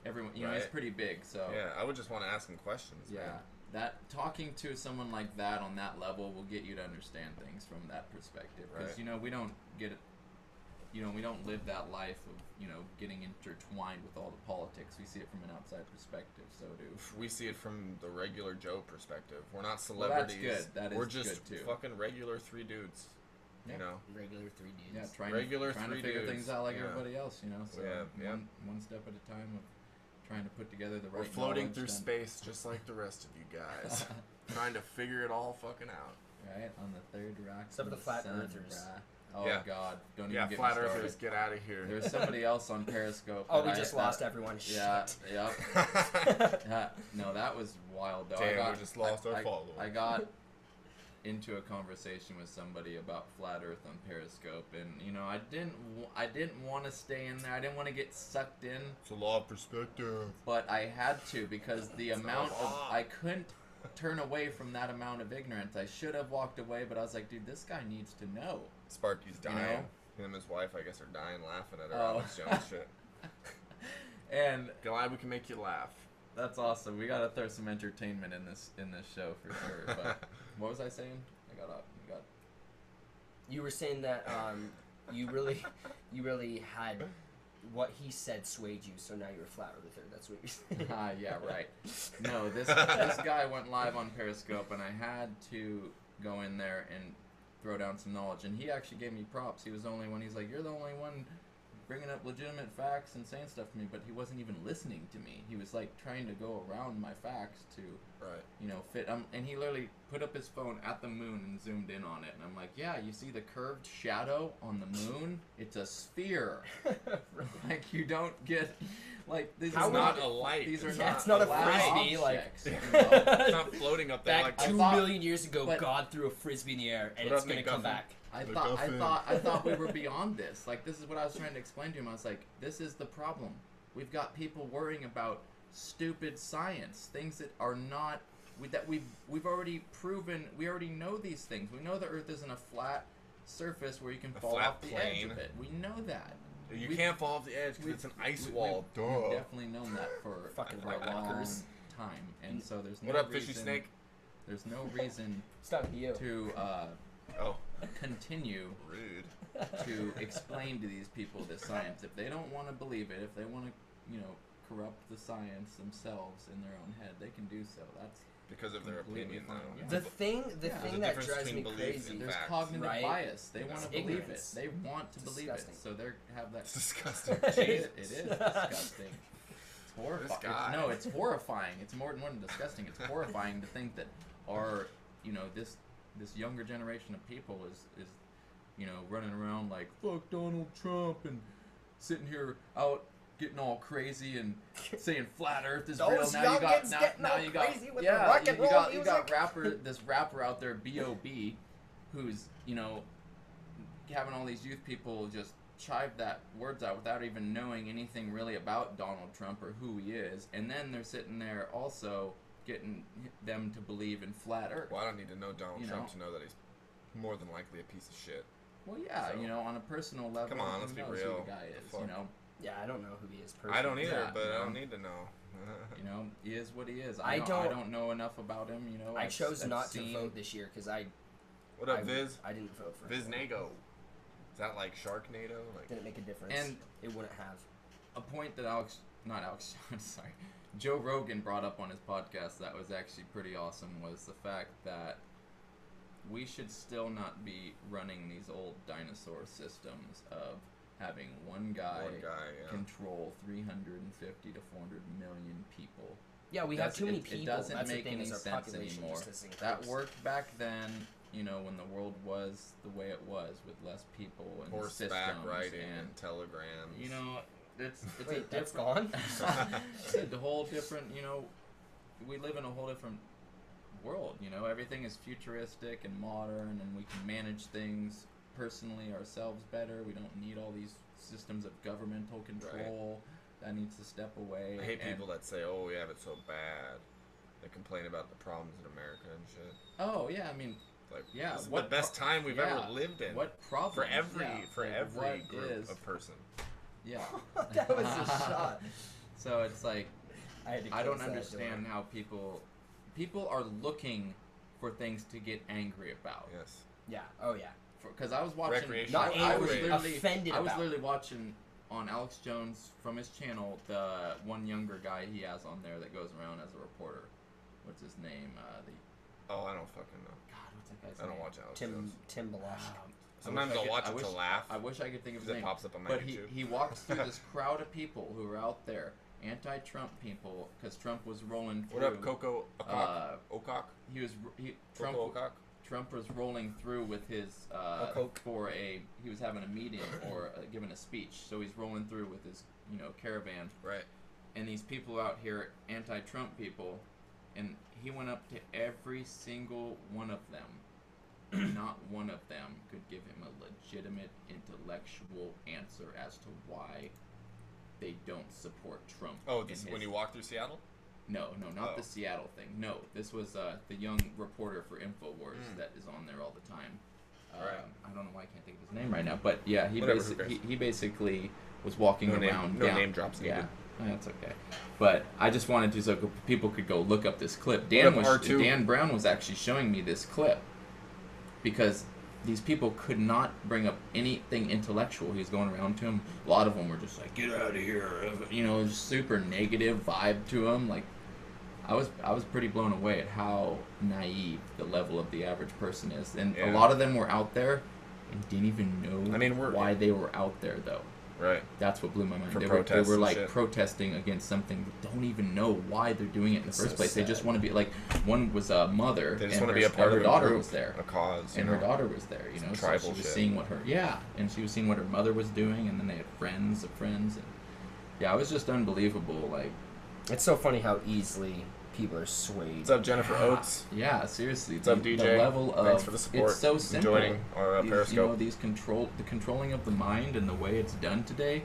everyone. It's pretty big. So yeah, I would just want to ask him questions. Yeah. Man. That talking to someone like that on that level will get you to understand things from that perspective. Because we don't get it. We don't live that life of getting intertwined with all the politics. We see it from an outside perspective. So we see it from the regular Joe perspective. We're not celebrities. Well, that's good. That is We're just good too. Fucking regular 3 dudes. Regular 3 dudes. Yeah, trying to figure things out like everybody else. So one step at a time of trying to put together the right. We're floating through space just like the rest of you guys, trying to figure it all fucking out. Right on the third rock. Except for the flat earthers. Oh God! Don't even get flat me earthers, get out of here. There's somebody else on Periscope. We just lost everyone. Yeah, yep. No, that was wild though. Damn, we just lost our followers. I got into a conversation with somebody about flat Earth on Periscope, and I didn't want to stay in there. I didn't want to get sucked in. It's a law of perspective. But I had to because the amount of I couldn't turn away from that amount of ignorance. I should have walked away, but I was like, dude, this guy needs to know. Sparky's dying. Him and his wife, I guess, are dying laughing at her Alex Jones shit. And glad we can make you laugh. That's awesome. We gotta throw some entertainment in this show for sure. But what was I saying? I got up. You were saying that you really had what he said swayed you, so now you're a flat earther. That's what you're saying. Yeah, right. No, this guy went live on Periscope, and I had to go in there and throw down some knowledge. And he actually gave me props. He was the only one. He's like, you're the only one bringing up legitimate facts and saying stuff to me, but he wasn't even listening to me. He was like trying to go around my facts to, fit. And he literally put up his phone at the moon and zoomed in on it. And I'm like, yeah, you see the curved shadow on the moon? It's a sphere. Like you don't get, Like this How is not a light. These are Yeah, not it's not a flat frisbee, like- objects, you know? It's not floating up there Back like 2 thought- million years ago, but- God threw a frisbee in the air, and What it's up, gonna come McGuffin? back. I McGuffin. thought we were beyond this. Like this is what I was trying to explain to him. I was like, this is the problem. We've got people worrying about stupid science, things that are not that we've already proven. We already know these things. We know the Earth isn't a flat surface where you can fall flat off the edge of it. We know that. You can't fall off the edge because it's an ice wall. We've Duh. definitely known that for Fucking a White long Walkers. time, and so there's no What up, reason, fishy snake? There's no reason It's not you. to Oh, continue rude. to explain to these people this science. If they don't want to believe it, if they want to, corrupt the science themselves in their own head, they can do so. That's Because of their completely opinion, fine, though. yeah. The thing the that difference drives me between belief crazy. and there's facts. cognitive Right? bias. They It's want to believe it. ignorance. They want to It's believe disgusting. it. So they have that. It's disgusting. it is disgusting. It's horrifying. This guy. No, it's horrifying. It's more than disgusting. It's horrifying to think that our, this younger generation of people is running around like fuck Donald Trump and sitting here out getting all crazy and saying flat Earth is real. Those Now you got youngins getting all crazy with the yeah, rock and you roll got music. this rapper out there B.O.B. who's having all these youth people just chive that words out without even knowing anything really about Donald Trump or who he is, and then they're sitting there also getting them to believe in flat Earth. Well, I don't need to know Donald You Trump know. to know that he's more than likely a piece of shit. Well, yeah, So- on a personal level, Come on, let's who be knows real. who the guy The is, fuck? Yeah, I don't know who he is personally. I don't either, Yeah, but I you don't know. need to know. He is what he is. I I don't- don't know enough about him, I I've- chose I've not seen- to vote this year because What up, Viz? I didn't vote for him. Viznago. Is that like Sharknado? Like, Didn't make a difference. And it wouldn't have. a point that sorry, Joe Rogan brought up on his podcast that was actually pretty awesome was the fact that we should still not be running these old dinosaur systems of having one guy yeah. control 350 to 400 million people. Yeah, we have too many It people. doesn't That's make the thing, any is our sense population anymore. just doesn't That increase. worked back then, when the world was the way it was with less people and Horseback systems riding and and telegrams. it's Wait, a that's different, gone? it's a whole different, we live in a whole different world, everything is futuristic and modern and we can manage things personally ourselves better. We don't need all these systems of governmental control. That needs to step away. I hate people that say, "Oh, we have it so bad." They complain about the problems in America and shit. Oh yeah, I mean, Like, yeah, this is the best time we've ever lived in. What problem? For every what group is- of person. Yeah. That was a shot. So it's like I don't close that understand door. how people are looking for things to get angry about. Yes. Yeah. Oh yeah. Because I was watching. Recreational Not I was angry, literally offended I was about. literally watching on Alex Jones from his channel the one younger guy he has on there that goes around as a reporter. What's his name? Oh, I don't fucking know. God, what's that guy's I don't name? watch Alex Jones. Tim Balash. Sometimes I'll watch it to laugh. I wish I could think of his Because it name. pops up on my But YouTube. he walks through this crowd of people who are out there, anti-Trump people, because Trump was rolling through. What up, Coco Ocock? Trump was rolling through with his he was having a meeting or giving a speech, so he's rolling through with his caravan. Right. And these people out here, anti-Trump people, and he went up to every single one of them. Not one of them could give him a legitimate intellectual answer as to why they don't support Trump. Oh, this is when you walk through Seattle? No, not the Seattle thing. No, this was the young reporter for InfoWars that is on there all the time. Right. I don't know why I can't think of his name right now, but yeah, Whatever, he basically was walking around. No name drops needed. Yeah, that's okay. But I just wanted to so people could go look up this clip. Dan Brown was actually showing me this clip because these people could not bring up anything intellectual. He's going around to him. A lot of them were just like, "Get out of here!" Just super negative vibe to him. Like, I was pretty blown away at how naive the level of the average person is, and a lot of them were out there and didn't even know why they were out there though. Right. That's what blew my mind. For They protests were and like shit. protesting against something that don't even know why they're doing it in the first place. They just want to be like, one was a mother, They just and want to be a part her of a daughter group, was there, a cause, and her daughter was there. Some So tribal she was shit. seeing what her and she was seeing what her mother was doing, and then they had friends of friends, and Yeah, it was just unbelievable. Like, it's so funny how easily people are swayed. What's up, Jennifer Oates? Yeah, seriously. What's up, DJ? The level of Thanks for the support. It's so simple. Joining our Periscope. You know, the controlling of the mind and the way it's done today.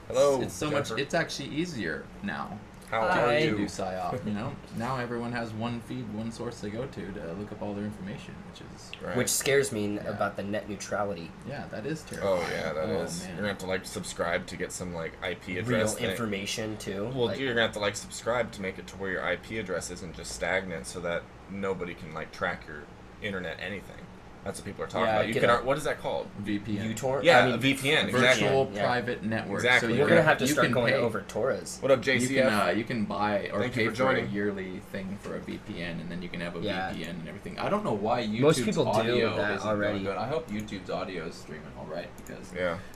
Hello, it's so Jennifer. much. It's actually easier now. How are to you? do PSYOP, you know? Now everyone has one feed, one source they go to look up all their information, which is... Right. Which scares me about the net neutrality. Yeah, that is terrible. Oh, yeah, that is. Man. You're going to have to, like, subscribe to get some, like, IP address. Real information, too. Well, like, you're going to have to, like, subscribe to make it to where your IP address isn't just stagnant so that nobody can, like, track your internet anything. That's what people are talking about. You can, what is that called? VPN. uTorrent? Yeah, a VPN. Virtual private network. Exactly. So you're going to have to start going over Torres. What up, JCF? You can buy or Thank pay for for a joining. yearly thing for a VPN, and then you can have a VPN and everything. I don't know why YouTube's Most people audio do that isn't already. good. I hope YouTube's audio is streaming all right, because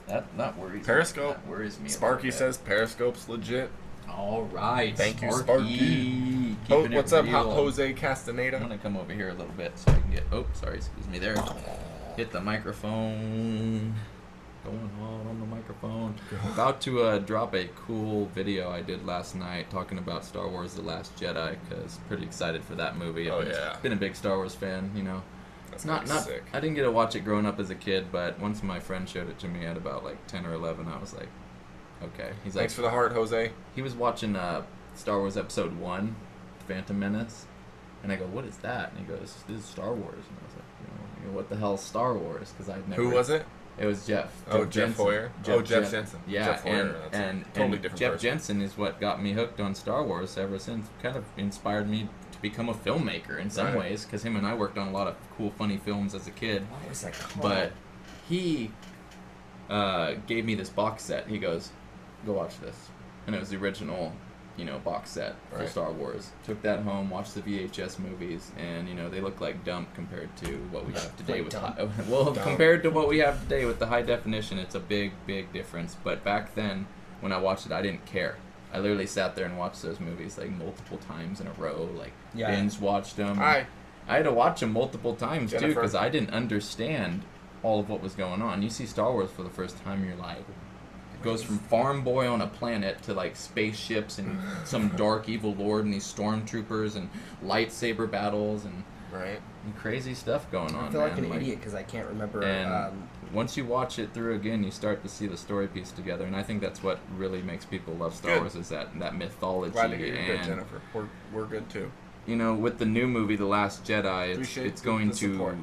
that worries Periscope. me. That worries me. Sparky says Periscope's legit. All right. Thank you, Sparky. What's up, Jose Castaneda? I'm going to come over here a little bit so I can get... Oh, sorry. Excuse me there. Hit the microphone. Going hard on the microphone. About to drop a cool video I did last night talking about Star Wars The Last Jedi, because pretty excited for that movie. I've been a big Star Wars fan, you know. That's not sick. I didn't get to watch it growing up as a kid, but once my friend showed it to me at about like 10 or 11, I was like, okay. He's Thanks for the heart, Jose. He was watching Star Wars Episode 1, Phantom Menace, and I go, what is that? And he goes, this is Star Wars. And I was like, what the hell is Star Wars? Because I'd never... Who was it? It was Jeff. Jeff Hoyer. Jeff Jensen. Yeah, Jeff Hoyer. and totally different Jeff person. Jensen is what got me hooked on Star Wars ever since. Kind of inspired me to become a filmmaker in some ways, because him and I worked on a lot of cool, funny films as a kid. What was that called? But he gave me this box set. He goes, go watch this. And it was the original, box set for Star Wars. Took that home, watched the VHS movies, and they look like dump compared to what we have today compared to what we have today with the high definition. It's a big difference. But back then, when I watched it, I didn't care. I literally sat there and watched those movies like multiple times in a row, binge watched them. I had to watch them multiple times too, because I didn't understand all of what was going on. You see Star Wars for the first time, you're like, goes from farm boy on a planet to like spaceships and some dark evil lord and these stormtroopers and lightsaber battles and crazy stuff going on. I feel like an idiot because I can't remember. And once you watch it through again, you start to see the story piece together, and I think that's what really makes people love Star Wars, is that mythology. Glad to hear you're good, Jennifer. We're good too. With the new movie, The Last Jedi, it's going to... support.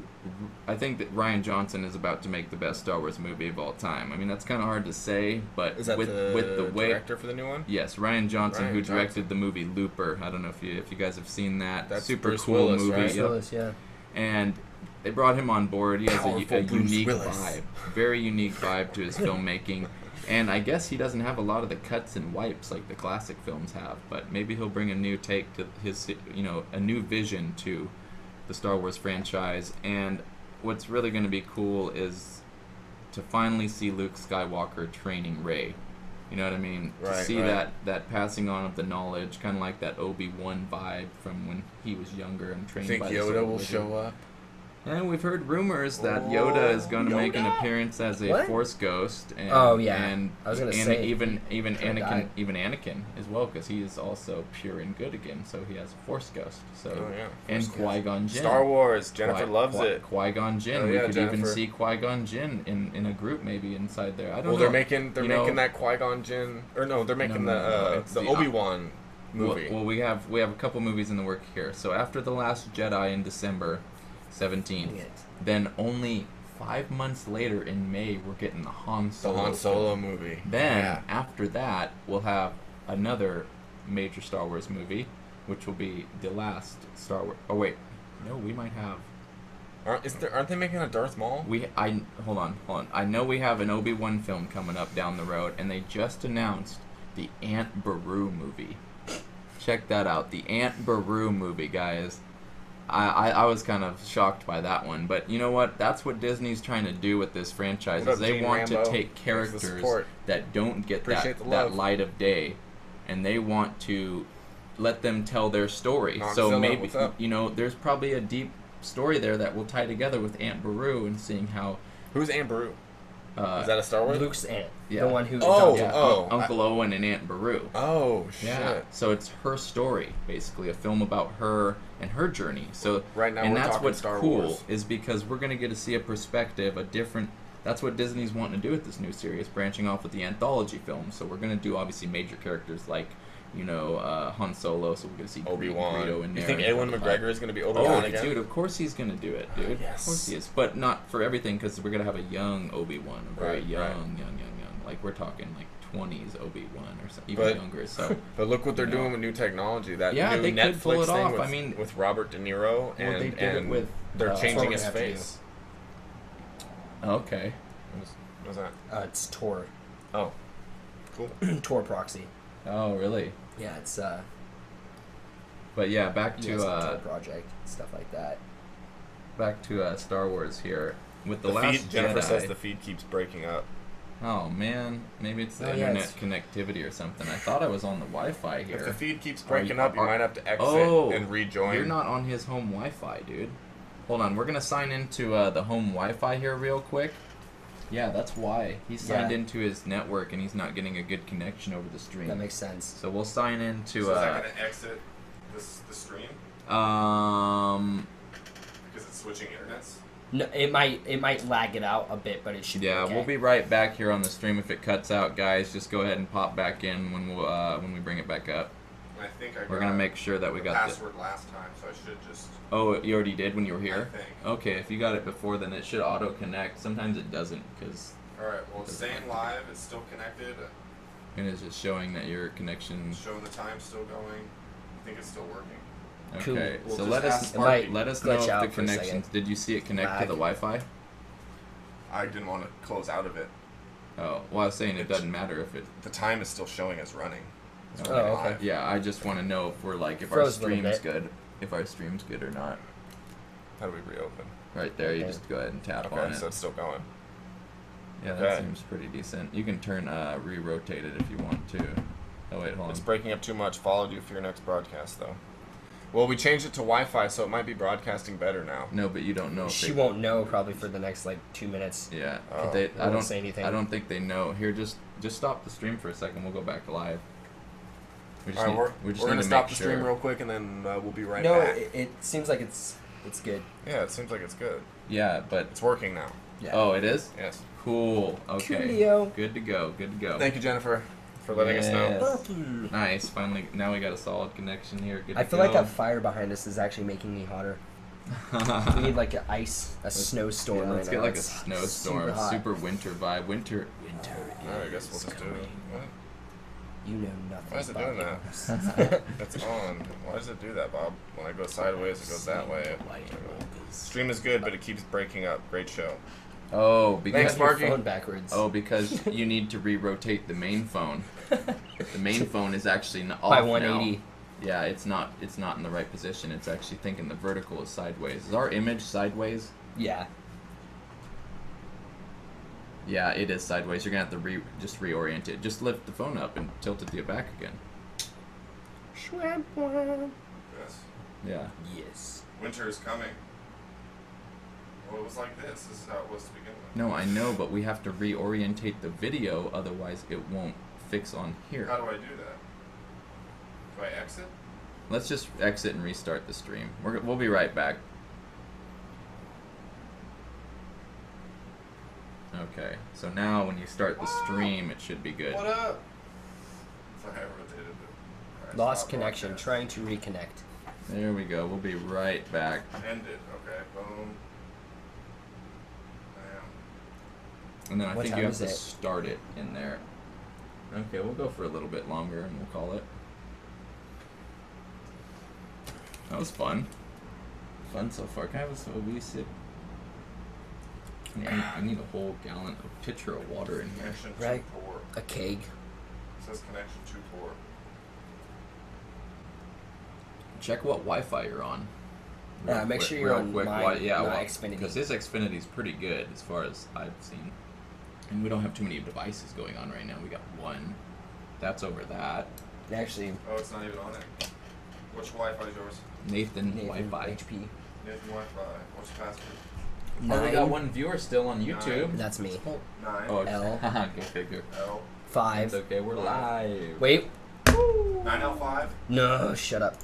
I think that Rian Johnson is about to make the best Star Wars movie of all time. I mean, that's kind of hard to say, but is that with the way... director for the new one? Yes, Rian Johnson, who directed the movie Looper. I don't know if you guys have seen that. That's super Bruce cool Willis, movie. right? Bruce Willis, yeah. And they brought him on board. He has a unique Willis. vibe, very unique vibe to his filmmaking. And I guess he doesn't have a lot of the cuts and wipes like the classic films have, but maybe he'll bring a new take to his, a new vision to the Star Wars franchise. And what's really going to be cool is to finally see Luke Skywalker training Rey. You know what I mean? To see that passing on of the knowledge, kind of like that Obi-Wan vibe from when he was younger and trained by the Think Yoda will show up? And we've heard rumors that Yoda is going to make an appearance as a Force ghost. And, and I was going to say even Anakin as well, because he is also pure and good again. So he has a Force ghost. So and Qui-Gon Jinn. Star Wars. Jennifer loves it. Qui-Gon Jinn. We could even see Qui-Gon Jinn in a group maybe inside there. I don't know. They're making that Qui-Gon Jinn, or no, they're making the Obi-Wan movie. Well, we have a couple movies in the work here. So after The Last Jedi in December 17th. Then only 5 months later in May, we're getting the Han Solo movie. Then after that, we'll have another major Star Wars movie, which will be the last Star Wars. Oh wait, no, we might have. Aren't they making a Darth Maul? Hold on. I know we have an Obi-Wan film coming up down the road, and they just announced the Aunt Beru movie. Check that out, the Aunt Beru movie, guys. I was kind of shocked by that one, but you know what? That's what Disney's trying to do with this franchise. Is they want to take characters that don't get that light of day, and they want to let them tell their story. So maybe there's probably a deep story there that will tie together with Aunt Beru and seeing how. Who's Aunt Beru? Is that a Star Wars? Luke's aunt. Yeah. The one who. Uncle Owen and Aunt Beru. Oh shit. Yeah. So it's her story, basically, a film about her and her journey. So right now, and we're that's talking what's Star cool Wars. is because we're gonna get to see a perspective, a different. That's what Disney's wanting to do with this new series, branching off with the anthology films. So we're gonna do obviously major characters like, Han Solo. So we're gonna see Obi-Wan. Greedo in there. You think Ewan McGregor is gonna be Obi-Wan again? Dude, of course he's gonna do it, dude. Yes. Of course he is, but not for everything because we're gonna have a young Obi-Wan, a very Right, young. Like we're talking like 20s Obi-Wan or something, even younger. So, but look what they're doing with new technology. That new they Netflix could pull it thing off. with Robert De Niro, and they did it with. They're changing his have to face. Okay. What's that? It's Tor. Oh, cool. Tor proxy. Oh, really? Yeah, it's But yeah, back to Tor project, stuff like that. Back to Star Wars here with the feed, last Jennifer Jedi. says the feed keeps breaking up. Oh man, maybe it's the internet connectivity or something. I thought I was on the Wi-Fi here. If the feed keeps breaking up, you might have to exit and rejoin. You're not on his home Wi-Fi, dude. Hold on, we're gonna sign into the home Wi-Fi here real quick. Yeah, that's why he's signed into his network and he's not getting a good connection over the stream. That makes sense. So we'll sign into. So is that gonna exit the stream? Because it's switching internets. No, it might lag it out a bit, but it should. Yeah, be okay. we'll be right back here on the stream. If it cuts out, guys, just go ahead and pop back in when we bring it back up. I think we're gonna make sure that we got the password last time, so I should just. Oh, you already did when you were here? I think. Okay, if you got it before, then it should auto-connect. Sometimes it doesn't, because... Alright, well, it's staying live. It's still connected. And it's just showing that your connection... It's showing the time still going. I think it's still working. Okay, Cool. so We'll let us know if the connections... Did you see it connect to the Wi-Fi? I didn't want to close out of it. Oh, well, I was saying it doesn't matter if it... The time is still showing as running. Oh, okay. Yeah, I just want to know if we're like, if our stream's good. If our stream's good or not. How do we reopen? Right there, you just go ahead and tap on it. Okay, so it's still going. Yeah, that seems pretty decent. You can turn re-rotate it if you want to. Oh wait, hold on. It's breaking up too much. Followed you for your next broadcast though. Well, we changed it to Wi-Fi, so it might be broadcasting better now. No, but you don't know. She won't know probably for the next 2 minutes. Yeah, I don't say anything. I don't think they know. Here, just stop the stream for a second. We'll go back live. We're gonna stop the stream real quick, and then we'll be right back. No, it seems like it's good. Yeah, it seems like it's good. Yeah, but it's working now. Yeah. Oh, it is? Yes. Cool. Okay. Coolio. Good to go. Good to go. Thank you, Jennifer, for letting us know. Nice. Finally, now we got a solid connection here. Good I to feel go. like that fire behind us is actually making me hotter. We need like a snowstorm right now. Let's get like a snowstorm, super winter vibe. Winter. Alright, I guess we'll just do it. What? You know nothing. Why is it doing that? That's on. Why does it do that, Bob? When I go sideways, it goes that way. Stream is good, but it keeps breaking up. Great show. Oh, because thanks, Marky. Phone backwards. Oh, because you need to re-rotate the main phone. The main phone is actually off by 180. now. Yeah, it's not in the right position. It's actually thinking the vertical is sideways. Is our image sideways? Yeah. Yeah, it is sideways. You're gonna have to just reorient it. Just lift the phone up and tilt it to your back again. Yes. Yeah. Yes. Winter is coming. Well, it was like this. This is how it was to begin with. No, I know, but we have to reorientate the video, otherwise it won't fix on here. How do I do that? Do I exit? Let's just exit and restart the stream. We'll be right back. Okay, so now when you start the stream, it should be good. What up? Sorry, I rotated it. Right, Lost connection. Trying to reconnect. There we go. We'll be right back. End it. Okay. Boom. And then I What think time you have is to it? start it in there. Okay, we'll go for a little bit longer and we'll call it. That was fun. Fun so far. Can I have a wee sip? I need a whole gallon, a pitcher of water in here. Connection Right. too poor. A keg. It says connection too poor. Check what Wi-Fi you're on. Make sure you're on my Xfinity. Because his Xfinity is pretty good as far as I've seen. And we don't have too many devices going on right now. We got one. That's over that. Actually. Oh, it's not even on it. Which Wi-Fi is yours? Nathan Wi-Fi. HP. Nathan Wi-Fi. What's the password? Oh, we got one viewer still on YouTube. 9. That's me. 9. Oh, L. Go figure. L. 5. It's okay, we're live. Wait. 9L5. No, shut up.